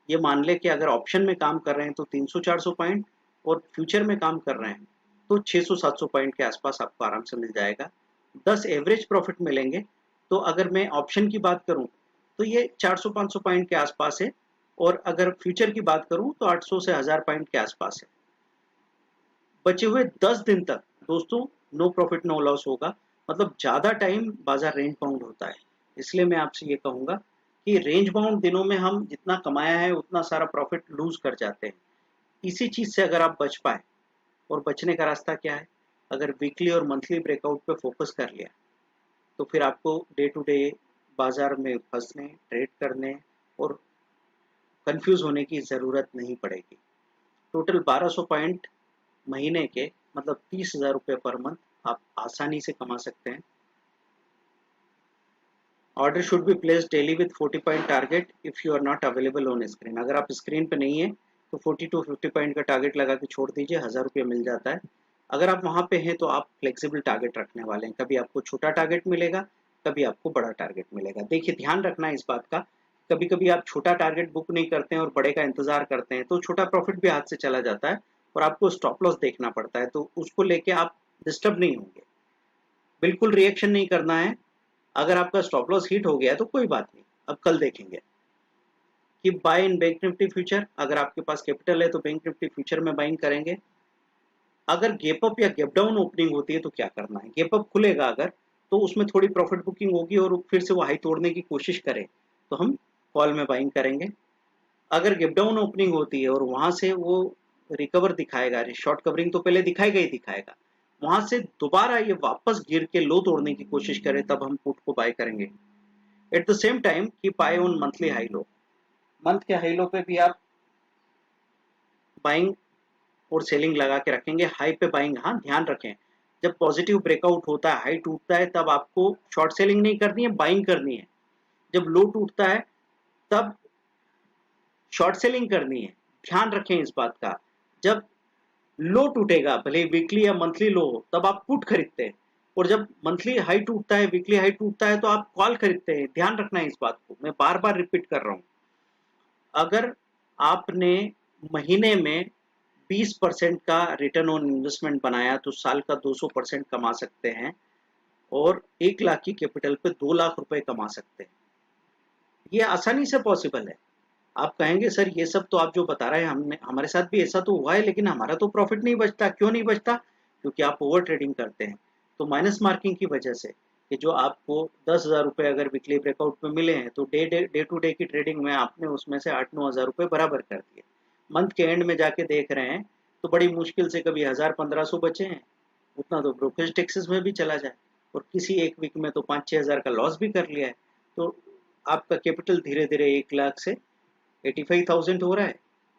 A: ये मान लें कि अगर ऑप्शन में काम कर रहे हैं तो 300-400 पॉइंट, और फ्यूचर में काम कर रहे हैं तो 600-700 पॉइंट के आसपास आपको आराम से मिल जाएगा। 10 एवरेज प्रॉफिट मिलेंगे। तो अगर मैं ऑप्शन की बात करूं तो ये 400-500 पॉइंट के आसपास है, और अगर फ्यूचर की बात करूं तो 800 से 1000 पॉइंट के आसपास है। बचे हुए 10 दिन तक दोस्तों नो प्रॉफिट नो लॉस होगा, मतलब ज़्यादा टाइम बाजार रेंज बाउंड होता है। इसलिए मैं आपसे ये कहूँगा कि रेंज बाउंड दिनों में हम जितना कमाया है उतना सारा प्रॉफिट लूज कर जाते हैं। इसी चीज़ से अगर आप बच पाए, और बचने का रास्ता क्या है, अगर वीकली और मंथली ब्रेकआउट पे फोकस कर लिया तो फिर आपको डे टू डे बाजार में फंसने, ट्रेड करने और कंफ्यूज होने की ज़रूरत नहीं पड़ेगी। टोटल 1200 पॉइंट महीने के, मतलब 30,000 रुपये पर मंथ आप आसानी से कमा सकते हैं। Order should be place daily with 40 point target if you are not available on screen. अगर आप स्क्रीन पे नहीं है तो 40 टू 50 पॉइंट का टारगेट लगा के छोड़ दीजिए, 1000 रुपये मिल जाता है। अगर आप वहाँ पे हैं तो आप फ्लेक्सिबल टारगेट रखने वाले हैं, कभी आपको छोटा टारगेट मिलेगा, कभी आपको बड़ा टारगेट मिलेगा। देखिए ध्यान रखना है इस बात का, कभी कभी आप छोटा टारगेट बुक नहीं करते हैं और बड़े का इंतजार करते हैं तो छोटा प्रॉफिट भी हाथ से चला जाता है और आपको स्टॉप लॉस देखना पड़ता है, तो उसको लेके आप डिस्टर्ब नहीं होंगे। बिल्कुल रिएक्शन नहीं करना है। अगर आपका स्टॉप लॉस हिट हो गया है तो कोई बात नहीं, अब कल देखेंगे कि बाय इन बैंक निफ्टी फ्यूचर। अगर आपके पास कैपिटल है तो बैंक निफ्टी फ्यूचर में बाइंग करेंगे। अगर गैप अप या गैप डाउन ओपनिंग होती है तो क्या करना है, गैप अप खुलेगा अगर, तो उसमें थोड़ी प्रॉफिट बुकिंग होगी और फिर से वो हाई तोड़ने की कोशिश करे तो हम कॉल में बाइंग करेंगे। अगर गैप डाउन ओपनिंग होती है और वहां से वो रिकवर दिखाएगा, शॉर्ट कवरिंग तो पहले दिखाएगा ही दिखाएगा, वहां से दोबारा ये वापस गिर के लो तोड़ने की कोशिश करे तब हम पुट को बाय करेंगे। At the same time keep I on monthly high low. Month के हाई लो पे भी आप बाइंग और सेलिंग लगा के रखेंगे। हाई पे बाइंग, हाँ ध्यान रखें, जब पॉजिटिव ब्रेकआउट होता है, हाई टूटता है, तब आपको शॉर्ट सेलिंग नहीं करनी है, बाइंग करनी है। जब लो टूटता है तब शॉर्ट सेलिंग करनी है। ध्यान रखें इस बात का, जब लो टूटेगा भले वीकली या मंथली लो हो तब आप पुट खरीदते हैं, और जब मंथली हाई टूटता है, वीकली हाई टूटता है तो आप कॉल खरीदते हैं। ध्यान रखना है इस बात को, मैं बार बार रिपीट कर रहा हूं। अगर आपने महीने में 20% का रिटर्न ऑन इन्वेस्टमेंट बनाया तो साल का 200% कमा सकते हैं, और 1 लाख की कैपिटल पे 2 लाख रुपए कमा सकते हैं। ये आसानी से पॉसिबल है। आप कहेंगे सर ये सब तो आप जो बता रहे हैं हमने हमारे साथ भी ऐसा तो हुआ है लेकिन हमारा तो प्रॉफिट नहीं बचता। क्यों नहीं बचता? क्योंकि आप ओवर ट्रेडिंग करते हैं। तो माइनस मार्किंग की वजह से कि जो आपको 10,000 रुपये अगर वीकली ब्रेकआउट में मिले हैं तो डे टू डे की ट्रेडिंग में आपने उसमें से 8-9 हज़ार रुपये बराबर कर दिए। मंथ के एंड में जाके देख रहे हैं तो बड़ी मुश्किल से कभी 1000-1500 बचे हैं, उतना तो ब्रोकरेज टैक्सेस में भी चला जाए, और किसी एक वीक में तो 5-6 हज़ार का लॉस भी कर लिया है। तो आपका कैपिटल धीरे धीरे 1 लाख से 85,000 हो रहा है,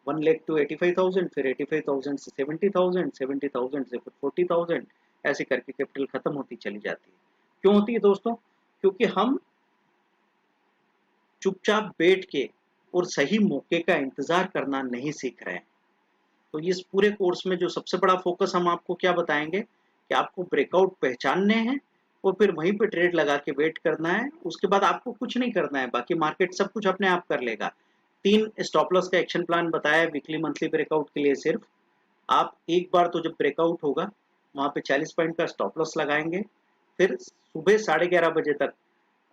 A: 1 लाख टू 85,000, फिर 85,000 से 70,000, 70,000 से फिर 40,000, ऐसे करके कैपिटल खत्म होती चली जाती है। क्यों होती है दोस्तों? क्योंकि हम चुपचाप बैठ के और सही मौके का इंतजार करना नहीं सीख रहे हैं। तो इस पूरे कोर्स में जो सबसे बड़ा फोकस हम आपको क्या बताएंगे कि आपको ब्रेकआउट पहचानने हैं और फिर वहीं पे ट्रेड लगा के वेट करना है। उसके बाद आपको कुछ नहीं करना है, बाकी मार्केट सब कुछ अपने आप कर लेगा। 3 स्टॉप लॉस का एक्शन प्लान बताया वीकली मंथली ब्रेकआउट के लिए। सिर्फ आप एक बार तो जब ब्रेकआउट होगा वहां पे 40 पॉइंट का स्टॉप लॉस लगाएंगे, फिर सुबह 11:30 बजे तक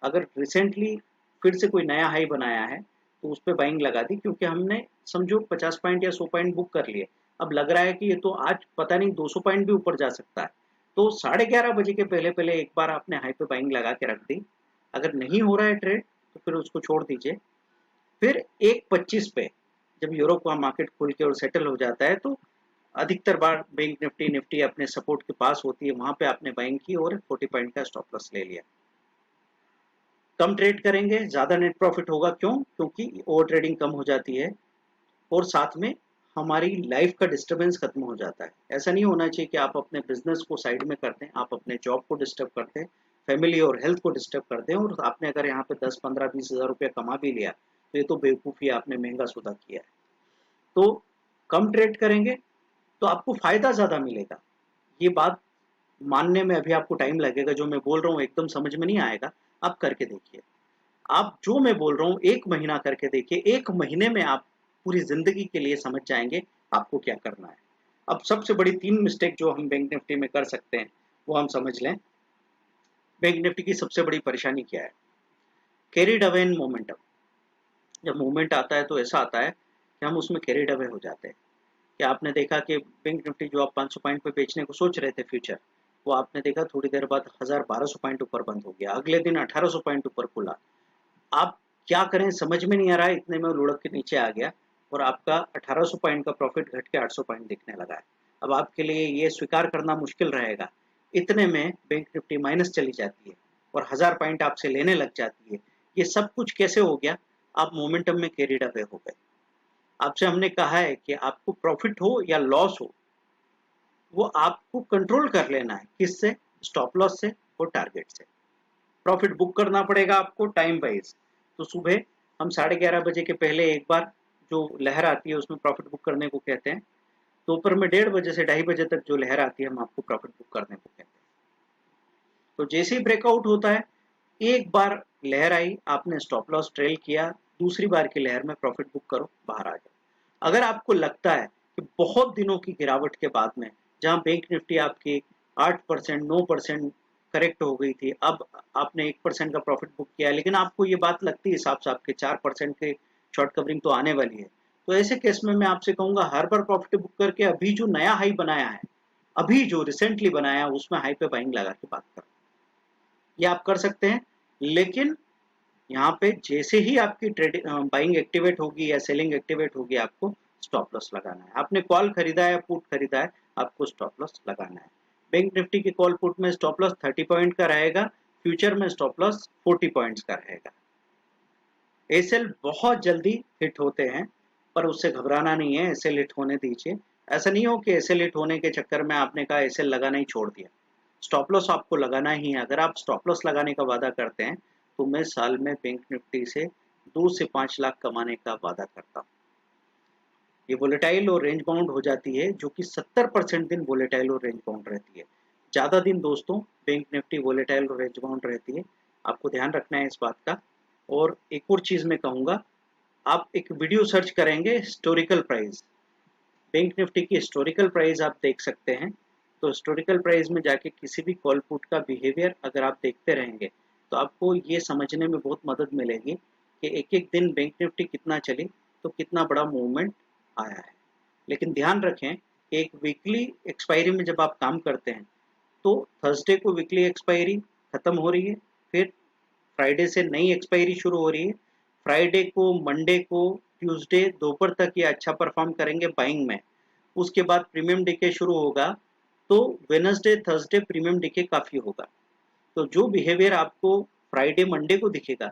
A: अगर रिसेंटली फिर से कोई नया हाई बनाया है तो उस पर बाइंग लगा दी, क्योंकि हमने समझो 50 पॉइंट या 100 पॉइंट बुक कर लिए। अब लग रहा है कि ये तो आज पता नहीं 200 पॉइंट भी ऊपर जा सकता है, तो 11:30 बजे के पहले पहले एक बार आपने हाई पे बाइंग लगा के रख दी। अगर नहीं हो रहा है ट्रेड तो फिर उसको छोड़ दीजिए। फिर 1:25 पे जब यूरोप का मार्केट खुल के और सेटल हो जाता है तो अधिकतर बार बैंक निफ्टी निफ्टी अपने सपोर्ट के पास होती है, वहां पे आपने बाइंग की और 40 पॉइंट का स्टॉप लॉस ले लिया। कम ट्रेड करेंगे, ज्यादा नेट प्रॉफिट होगा। क्यों? क्योंकि ओवर ट्रेडिंग कम हो जाती है और साथ में हमारी लाइफ का डिस्टरबेंस खत्म हो जाता है। ऐसा नहीं होना चाहिए कि आप अपने बिजनेस को साइड में करते हैं, आप अपने जॉब को डिस्टर्ब करते हैं, फैमिली और हेल्थ को डिस्टर्ब करते हैं, और आपने अगर यहाँ पे 10 15 20 हज़ार रुपया कमा भी लिया तो ये तो बेवकूफ़ी, आपने महंगा सौदा किया है। तो कम ट्रेड करेंगे तो आपको फायदा ज्यादा मिलेगा। ये बात मानने में अभी आपको टाइम लगेगा, जो मैं बोल रहा हूँ एकदम समझ में नहीं आएगा। आप करके देखिए। आप जो मैं बोल रहा हूँ 1 महीना करके देखिए, 1 महीने में आप पूरी जिंदगी के लिए समझ जाएंगे आपको क्या करना है। अब सबसे बड़ी 3 मिस्टेक जो हम बैंक निफ्टी में कर सकते हैं वो हम समझ लें। बैंक निफ्टी की सबसे बड़ी परेशानी क्या है? Carried away in momentum. जब मूवमेंट आता है तो ऐसा आता है कि हम उसमें कैरिड अवे हो जाते हैं। कि आपने देखा कि बैंक निफ्टी जो आप 500 पॉइंट पे बेचने को सोच रहे थे फ्यूचर, वो आपने देखा थोड़ी देर बाद 1000-1200 पॉइंट ऊपर बंद हो गया, अगले दिन 1800 पॉइंट ऊपर खुला। आप क्या करें समझ में नहीं आ रहा है, इतने में लुढ़क के नीचे आ गया और आपका 1800 पॉइंट का प्रॉफिट घट के 800 पॉइंट दिखने लगा है। अब आपके लिए ये स्वीकार करना मुश्किल रहेगा। इतने में बैंक निफ्टी माइनस चली जाती है और 1000 पॉइंट आपसे लेने लग जाती है। ये सब कुछ कैसे हो गया? आप मोमेंटम में कैरिड अवे हो गए। आपसे हमने कहा है कि आपको प्रॉफिट हो या लॉस हो, वो आपको कंट्रोल कर लेना है। किससे? स्टॉप लॉस से और टारगेट से। प्रॉफिट बुक करना पड़ेगा आपको टाइम वाइज। तो सुबह हम 11:30 बजे के पहले एक बार जो लहर आती है उसमें प्रॉफिट बुक करने को कहते हैं। दोपहर में 1:30 बजे से 2:30 बजे तक जो लहर आती है हम आपको प्रॉफिट बुक करने को कहते हैं। तो जैसे ही ब्रेकआउट होता है, एक बार लहर आई, आपने स्टॉप लॉस ट्रेल किया, दूसरी बार की लहर में प्रॉफिट बुक करो, बाहर आ जाओ। अगर आपको लगता है कि बहुत दिनों की गिरावट के बाद में जहां बैंक निफ्टी आपकी 8% 9% करेक्ट हो गई थी, अब आपने 1% का प्रॉफिट बुक किया, लेकिन आपको ये बात लगती है साफ साफ के 4% के शॉर्ट कवरिंग तो आने वाली है, तो ऐसे केस में मैं आपसे कहूंगा हर बार प्रॉफिट बुक करके अभी जो नया हाई बनाया है, अभी जो रिसेंटली बनाया है उसमें हाई पे बाइंग लगा के बात करो। ये आप कर सकते हैं। लेकिन यहाँ पे जैसे ही आपकी ट्रेडिंग बाइंग एक्टिवेट होगी या सेलिंग एक्टिवेट होगी, आपको स्टॉप लॉस लगाना है। आपने कॉल खरीदा है, पुट खरीदा है, आपको स्टॉप लॉस लगाना है। बैंक निफ्टी के कॉल पुट में स्टॉप लॉस 30 पॉइंट का रहेगा, फ्यूचर में स्टॉप लॉस 40 पॉइंट्स का रहेगा। एसएल बहुत जल्दी हिट होते हैं, पर उससे घबराना नहीं है, एसएल हिट होने दीजिए। ऐसा नहीं हो कि एसएल हिट होने के चक्कर में आपने कहा एसएल लगाना ही छोड़ दिया। स्टॉप लॉस आपको लगाना ही है। अगर आप स्टॉप लॉस लगाने का वादा करते हैं तो मैं साल में बैंक निफ्टी से 2 से 5 लाख कमाने का वादा करता हूँ। ये वोलेटाइल और रेंज बाउंड हो जाती है, जो कि 70% दिन वोलेटाइल और रेंज बाउंड रहती है। ज़्यादा दिन दोस्तों बैंक निफ्टी वोलेटाइल और रेंज बाउंड रहती है, आपको ध्यान रखना है इस बात का। और एक और चीज़ मैं कहूँगा, आप एक वीडियो सर्च करेंगे हिस्टोरिकल प्राइस, बैंक निफ्टी की हिस्टोरिकल प्राइस आप देख सकते हैं। तो हिस्टोरिकल प्राइस में जाके किसी भी कॉल पुट का बिहेवियर अगर आप देखते रहेंगे तो आपको ये समझने में बहुत मदद मिलेगी कि एक एक दिन बैंक निफ्टी कितना चली तो कितना बड़ा मूवमेंट आया है। लेकिन ध्यान रखें, एक वीकली एक्सपायरी में जब आप काम करते हैं तो थर्सडे को वीकली एक्सपायरी खत्म हो रही है, फिर फ्राइडे से नई एक्सपायरी शुरू हो रही है। फ्राइडे को, मंडे को, ट्यूसडे दोपहर तक ये अच्छा परफॉर्म करेंगे बाइंग में। उसके बाद प्रीमियम डीके शुरू होगा, तो वेडनेसडे थर्सडे प्रीमियम डीके काफी होगा। तो जो बिहेवियर आपको फ्राइडे मंडे को दिखेगा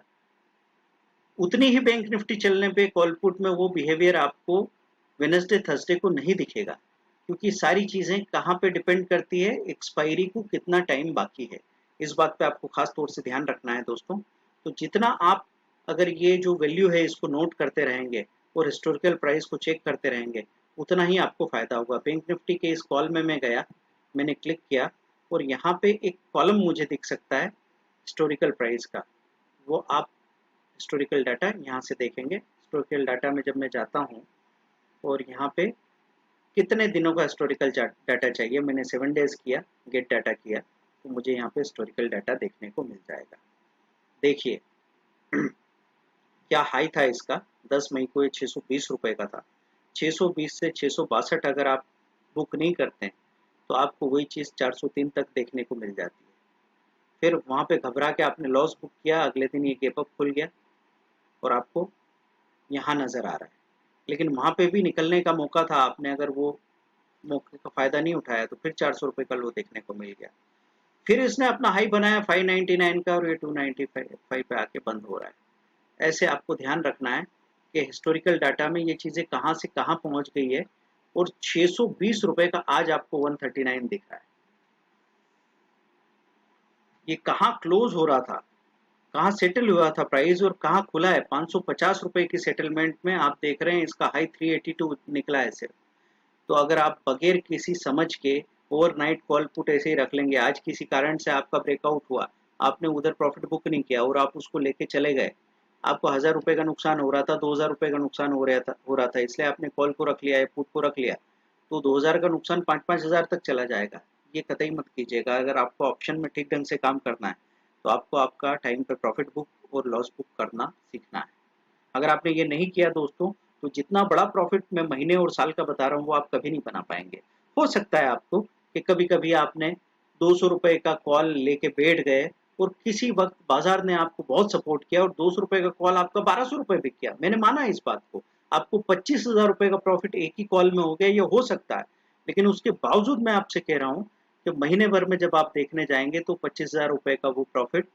A: उतनी ही बैंक निफ्टी चलने पे कॉल पुट में वो बिहेवियर आपको वेडनेसडे थर्सडे को नहीं दिखेगा, क्योंकि सारी चीजें कहाँ पे डिपेंड करती है, एक्सपायरी को कितना टाइम बाकी है। इस बात पे आपको खास तौर से ध्यान रखना है दोस्तों। तो जितना आप अगर ये जो वैल्यू है इसको नोट करते रहेंगे और हिस्टोरिकल प्राइस को चेक करते रहेंगे, उतना ही आपको फायदा होगा। बैंक निफ्टी के इस कॉल में मैं गया, मैंने क्लिक किया और यहाँ पे एक कॉलम मुझे दिख सकता है हिस्टोरिकल प्राइस का। वो आप हिस्टोरिकल डाटा यहाँ से देखेंगे। हिस्टोरिकल डाटा में जब मैं जाता हूँ और यहाँ पे कितने दिनों का हिस्टोरिकल डाटा चाहिए, मैंने 7 डेज किया, गेट डाटा किया, तो मुझे यहाँ पे हिस्टोरिकल डाटा देखने को मिल जाएगा। देखिए क्या हाई था इसका, 10 मई को ये 620 रुपए का था। 620 से 662 अगर आप बुक नहीं करते हैं तो आपको वही चीज़ 403 तक देखने को मिल जाती है। फिर वहाँ पे घबरा के आपने लॉस बुक किया, अगले दिन ये गैप अप खुल गया और आपको यहाँ नज़र आ रहा है। लेकिन वहाँ पे भी निकलने का मौका था, आपने अगर वो मौके का फ़ायदा नहीं उठाया तो फिर 400 रुपये का लो देखने को मिल गया। फिर इसने अपना हाई बनाया 599 का और ये 295 पे आके बंद हो रहा है। ऐसे आपको ध्यान रखना है कि हिस्टोरिकल डाटा में ये चीज़ें कहाँ से कहाँ पहुँच गई है और 620 रुपये का आज आपको 139 दिख रहा है। ये कहाँ क्लोज हो रहा था, कहाँ सेटल हुआ था प्राइस और कहाँ खुला है। 550 रुपए की सेटलमेंट में आप देख रहे हैं इसका हाई 382 निकला है सिर्फ। तो अगर आप बगैर किसी समझ के ओवरनाइट कॉल पुट ऐसे ही रख लेंगे, आज किसी कारण से आपका ब्रेकआउट हुआ, आपने उधर प्रॉफिट बुक नहीं किया और आप उसको लेके चले गए, आपको 1000 रुपये का नुकसान हो रहा था, 2000 रुपये का नुकसान हो रहा था, इसलिए आपने कॉल को रख लिया है, पुट को रख लिया, तो 2000 का नुकसान 5-5 हज़ार तक चला जाएगा। ये कतई मत कीजिएगा। अगर आपको ऑप्शन में ठीक ढंग से काम करना है तो आपको आपका टाइम पे प्रॉफिट बुक और लॉस बुक करना सीखना है। अगर आपने ये नहीं किया दोस्तों, तो जितना बड़ा प्रॉफिट मैं महीने और साल का बता रहा हूँ वो आप कभी नहीं बना पाएंगे। हो सकता है आपको कि कभी कभी आपने 200 रुपये का कॉल लेके बैठ गए और किसी वक्त बाजार ने आपको बहुत सपोर्ट किया और 200 रुपये का कॉल आपका 1200 रुपये बिक गया। मैंने माना इस बात को, आपको 25,000 रुपये का प्रॉफिट एक ही कॉल में हो गया, ये हो सकता है। लेकिन उसके बावजूद मैं आपसे कह रहा हूँ कि महीने भर में जब आप देखने जाएंगे तो 25,000 रुपये का वो प्रॉफिट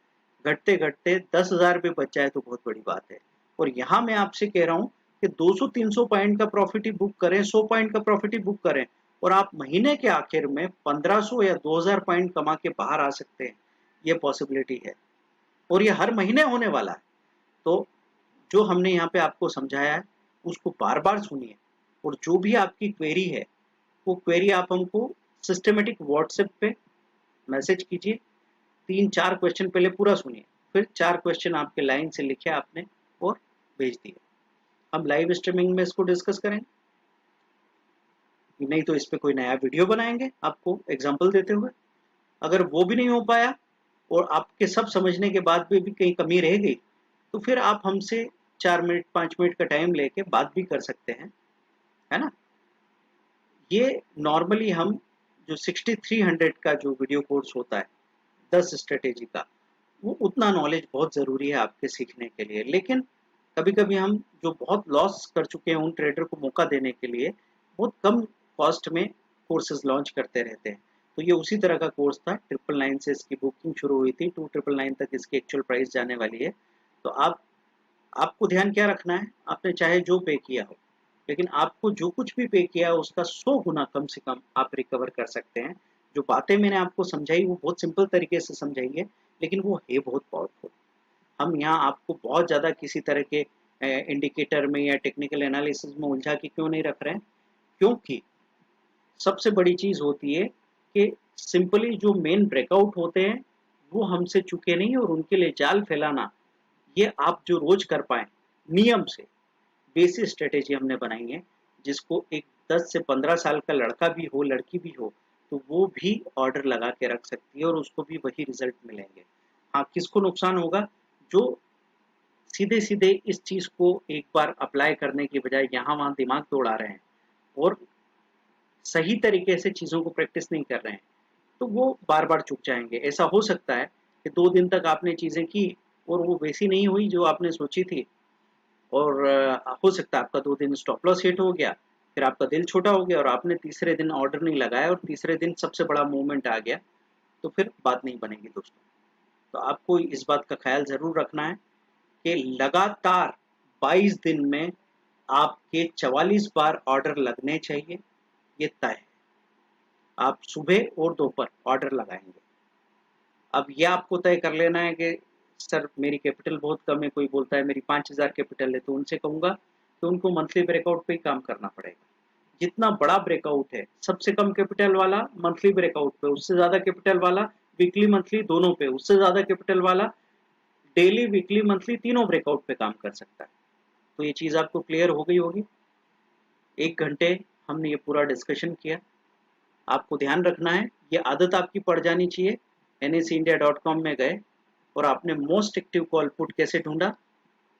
A: घटते घटते 10,000 भी बच जाए तो बहुत बड़ी बात है। और यहाँ मैं आपसे कह रहा हूँ कि 200-300 पॉइंट का प्रॉफिट ही बुक करें, 100 पॉइंट का प्रॉफिट ही बुक करें और आप महीने के आखिर में 1500 या 2000 पॉइंट कमा के बाहर आ सकते हैं। ये पॉसिबिलिटी है और ये हर महीने होने वाला है। तो जो हमने यहाँ पे आपको समझाया है उसको बार बार सुनिए और जो भी आपकी क्वेरी है वो क्वेरी आप हमको सिस्टमेटिक व्हाट्सएप पे मैसेज कीजिए। 3-4 क्वेश्चन पहले पूरा सुनिए, फिर 4 क्वेश्चन आपके लाइन से लिखे आपने और भेज दिए। हम लाइव स्ट्रीमिंग में इसको डिस्कस करेंगे, नहीं तो इस पे कोई नया वीडियो बनाएंगे आपको एग्जांपल देते हुए। अगर वो भी नहीं हो पाया और आपके सब समझने के बाद भी कहीं कमी रह गई तो फिर आप हमसे 4 मिनट 5 मिनट का टाइम लेके बात भी कर सकते हैं, है ना। ये नॉर्मली हम जो 6300 का जो वीडियो कोर्स होता है 10 स्ट्रेटेजी का, वो उतना नॉलेज बहुत ज़रूरी है आपके सीखने के लिए। लेकिन कभी कभी हम जो बहुत लॉस कर चुके हैं उन ट्रेडर को मौका देने के लिए बहुत कम कॉस्ट में कोर्सेज लॉन्च करते रहते हैं। तो ये उसी तरह का कोर्स था। 999 से इसकी बुकिंग शुरू हुई थी, 299 तक इसकी एक्चुअल प्राइस जाने वाली है। तो आपको ध्यान क्या रखना है, आपने चाहे जो पे किया हो, लेकिन आपको जो कुछ भी पे किया है उसका 100 गुना कम से कम आप रिकवर कर सकते हैं। जो बातें मैंने आपको समझाई वो बहुत सिंपल तरीके से समझाई है, लेकिन वो है बहुत पावरफुल। हम यहाँ आपको बहुत ज़्यादा किसी तरह के इंडिकेटर में या टेक्निकल एनालिसिस में उलझा के क्यों नहीं रख रहे हैं, क्योंकि सबसे बड़ी चीज़ होती है कि सिंपली जो मेन ब्रेकआउट होते हैं वो हमसे चुके नहीं और उनके लिए जाल फैलाना, ये आप जो रोज कर पाए नियम से, बेसिक स्ट्रेटेजी हमने बनाई है जिसको एक 10 से 15 साल का लड़का भी हो लड़की भी हो तो वो भी ऑर्डर लगा के रख सकती है और उसको भी वही रिजल्ट मिलेंगे। हाँ, किसको नुकसान होगा, जो सीधे सीधे इस चीज को एक बार अप्लाई करने की बजाय यहाँ वहाँ दिमाग दौड़ा रहे हैं और सही तरीके से चीजों को प्रैक्टिस नहीं कर रहे हैं, तो वो बार बार चुक जाएंगे। ऐसा हो सकता है कि 2 दिन तक आपने चीजें की और वो वैसी नहीं हुई जो आपने सोची थी और हो सकता है आपका 2 दिन स्टॉप लॉस हिट हो गया, फिर आपका दिल छोटा हो गया और आपने तीसरे दिन ऑर्डर नहीं लगाया और तीसरे दिन सबसे बड़ा मूवमेंट आ गया, तो फिर बात नहीं बनेगी दोस्तों। तो आपको इस बात का ख्याल ज़रूर रखना है कि लगातार 22 दिन में आपके 44 बार ऑर्डर लगने चाहिए, ये तय है। आप सुबह और दोपहर ऑर्डर लगाएंगे। अब ये आपको तय कर लेना है कि सर मेरी कैपिटल बहुत कम है, कोई बोलता है मेरी 5000 कैपिटल है, तो उनसे कहूँगा कि उनको मंथली ब्रेकआउट पे ही काम करना पड़ेगा। जितना बड़ा ब्रेकआउट है, सबसे कम कैपिटल वाला मंथली ब्रेकआउट पे, उससे ज़्यादा कैपिटल वाला वीकली मंथली दोनों पे, उससे ज़्यादा कैपिटल वाला डेली वीकली मंथली तीनों ब्रेकआउट पे काम कर सकता है। तो ये चीज़ आपको क्लियर हो गई होगी। 1 घंटे हमने ये पूरा डिस्कशन किया। आपको ध्यान रखना है, ये आदत आपकी पड़ जानी चाहिए। nacindia.com में गए और आपने मोस्ट एक्टिव कॉल पुट कैसे ढूंढा,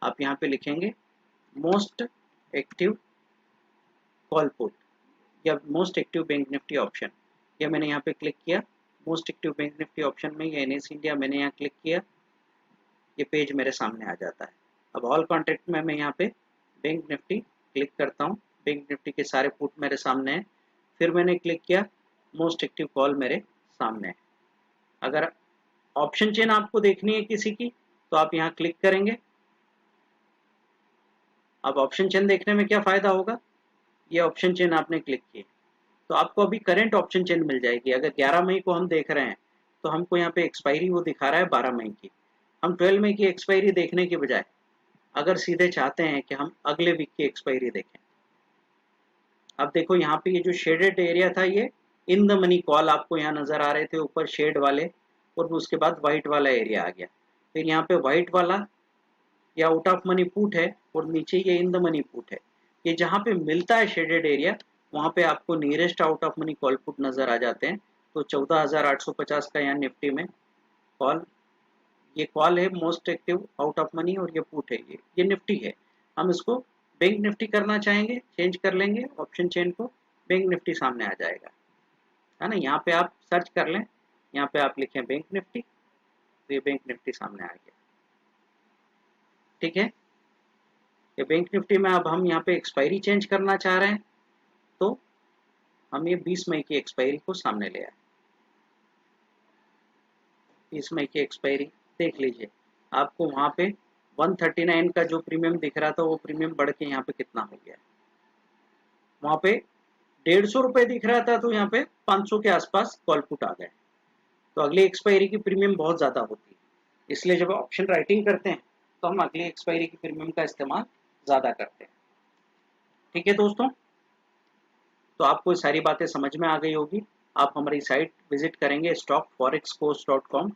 A: आप यहाँ पे लिखेंगे मोस्ट एक्टिव कॉल पुट या most active bank Nifty option. या मैंने यहाँ पे क्लिक किया most active bank Nifty option में, या NS इंडिया मैंने यहाँ क्लिक किया, ये पेज मेरे सामने आ जाता है। अब ऑल कॉन्ट्रैक्ट में मैं यहाँ पे बैंक निफ्टी क्लिक करता हूँ, बैंक निफ्टी के सारे पुट मेरे सामने हैं। फिर मैंने क्लिक किया मोस्ट एक्टिव कॉल मेरे सामने है। अगर ऑप्शन चेन आपको देखनी है किसी की तो आप यहाँ क्लिक करेंगे। अब ऑप्शन चेन देखने में क्या फायदा होगा, ये ऑप्शन चेन आपने क्लिक किए तो आपको अभी करंट ऑप्शन चेन मिल जाएगी। अगर 11 मई को हम देख रहे हैं तो हमको यहाँ पे एक्सपायरी वो दिखा रहा है 12 मई की। हम 12 मई की एक्सपायरी देखने के बजाय अगर सीधे चाहते हैं कि हम अगले वीक की एक्सपायरी देखें, अब देखो यहाँ पे ये जो शेडेड एरिया था, ये इन द मनी कॉल आपको यहाँ नजर आ रहे थे ऊपर शेड वाले, और उसके बाद व्हाइट वाला एरिया आ गया। फिर यहाँ पे व्हाइट वाला या आउट ऑफ मनी पुट है और नीचे ये इन द मनी पुट है। ये जहाँ पे मिलता है शेडेड एरिया, वहाँ पे आपको nearest out of money call put नजर आ जाते हैं। तो 14,850 का यहाँ निफ्टी में कॉल, ये कॉल है most active out of money, और ये पुट है, ये निफ्टी है। हम इसको बैंक निफ्टी करना चाहेंगे, चेंज कर लेंगे ऑप्शन चेन को, बैंक निफ्टी सामने आ जाएगा, है ना। यहाँ पे आप सर्च कर लें, यहाँ पे आप लिखें बैंक निफ्टी, तो ये बैंक निफ्टी सामने आ गया। ठीक है, ये बैंक निफ्टी में अब हम यहाँ पे एक्सपायरी चेंज करना चाह रहे हैं, तो हम ये 20 मई की एक्सपायरी को सामने ले आए। 20 मई की एक्सपायरी देख लीजिए, आपको वहाँ पे 139 का जो प्रीमियम दिख रहा था वो प्रीमियम बढ़ के यहाँ पे कितना हो गया, वहाँ पे 150 रुपये दिख रहा था तो यहाँ पे 500 के आसपास कॉल पुट आ गए। तो अगली एक्सपायरी की प्रीमियम बहुत ज़्यादा होती है, इसलिए जब ऑप्शन राइटिंग करते हैं तो हम अगली एक्सपायरी की प्रीमियम का इस्तेमाल ज़्यादा करते हैं। ठीक है दोस्तों, तो आपको ये सारी बातें समझ में आ गई होगी। आप हमारी साइट विजिट करेंगे stockforexcourse.com,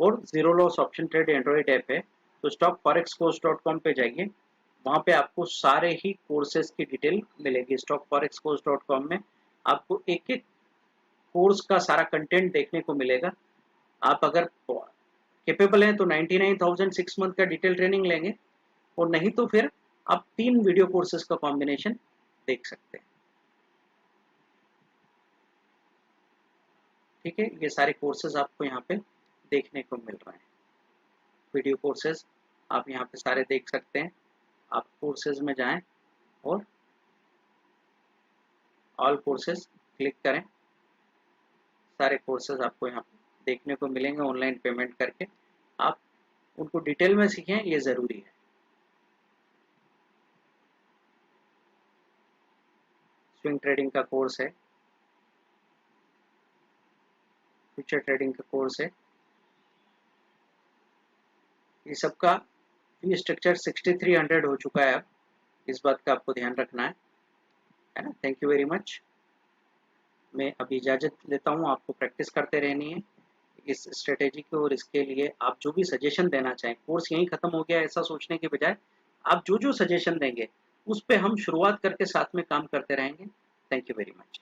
A: और zero loss option trade Android app है, तो stockforexcourse.com पे जाइए, वहाँ पे आपको सारे ही कोर्सेज की डिटेल मिलेगी। stockforexcourse.com में आपको एक एक कोर्स का सारा कंटेंट देखने को मिलेगा। आप अगर कैपेबल हैं तो 99,000 6 मंथ का डिटेल ट्रेनिंग लेंगे, और नहीं तो फिर आप 3 वीडियो कोर्सेज का कॉम्बिनेशन देख सकते हैं। ठीक है, ये सारे कोर्सेज आपको यहाँ पे देखने को मिल रहे हैं, वीडियो कोर्सेज आप यहाँ पे सारे देख सकते हैं। आप कोर्सेज में जाएं और ऑल कोर्सेज क्लिक करें, सारे कोर्सेज आपको यहाँ पे देखने को मिलेंगे। ऑनलाइन पेमेंट करके आप उनको डिटेल में सीखें, ये ज़रूरी है। स्विंग ट्रेडिंग का कोर्स है, फ्यूचर ट्रेडिंग का कोर्स है, ये सबका फी स्ट्रक्चर 6300 हो चुका है अब, इस बात का आपको ध्यान रखना है ना। Thank you very much. मैं अभी इजाज़त लेता हूँ, आपको प्रैक्टिस करते रहनी है इस स्ट्रेटेजी को, और इसके लिए आप जो भी सजेशन देना चाहें, कोर्स यहीं ख़त्म हो गया ऐसा सोचने के बजाय आप जो जो सजेशन देंगे उस पर हम शुरुआत करके साथ में काम करते रहेंगे। Thank you very much.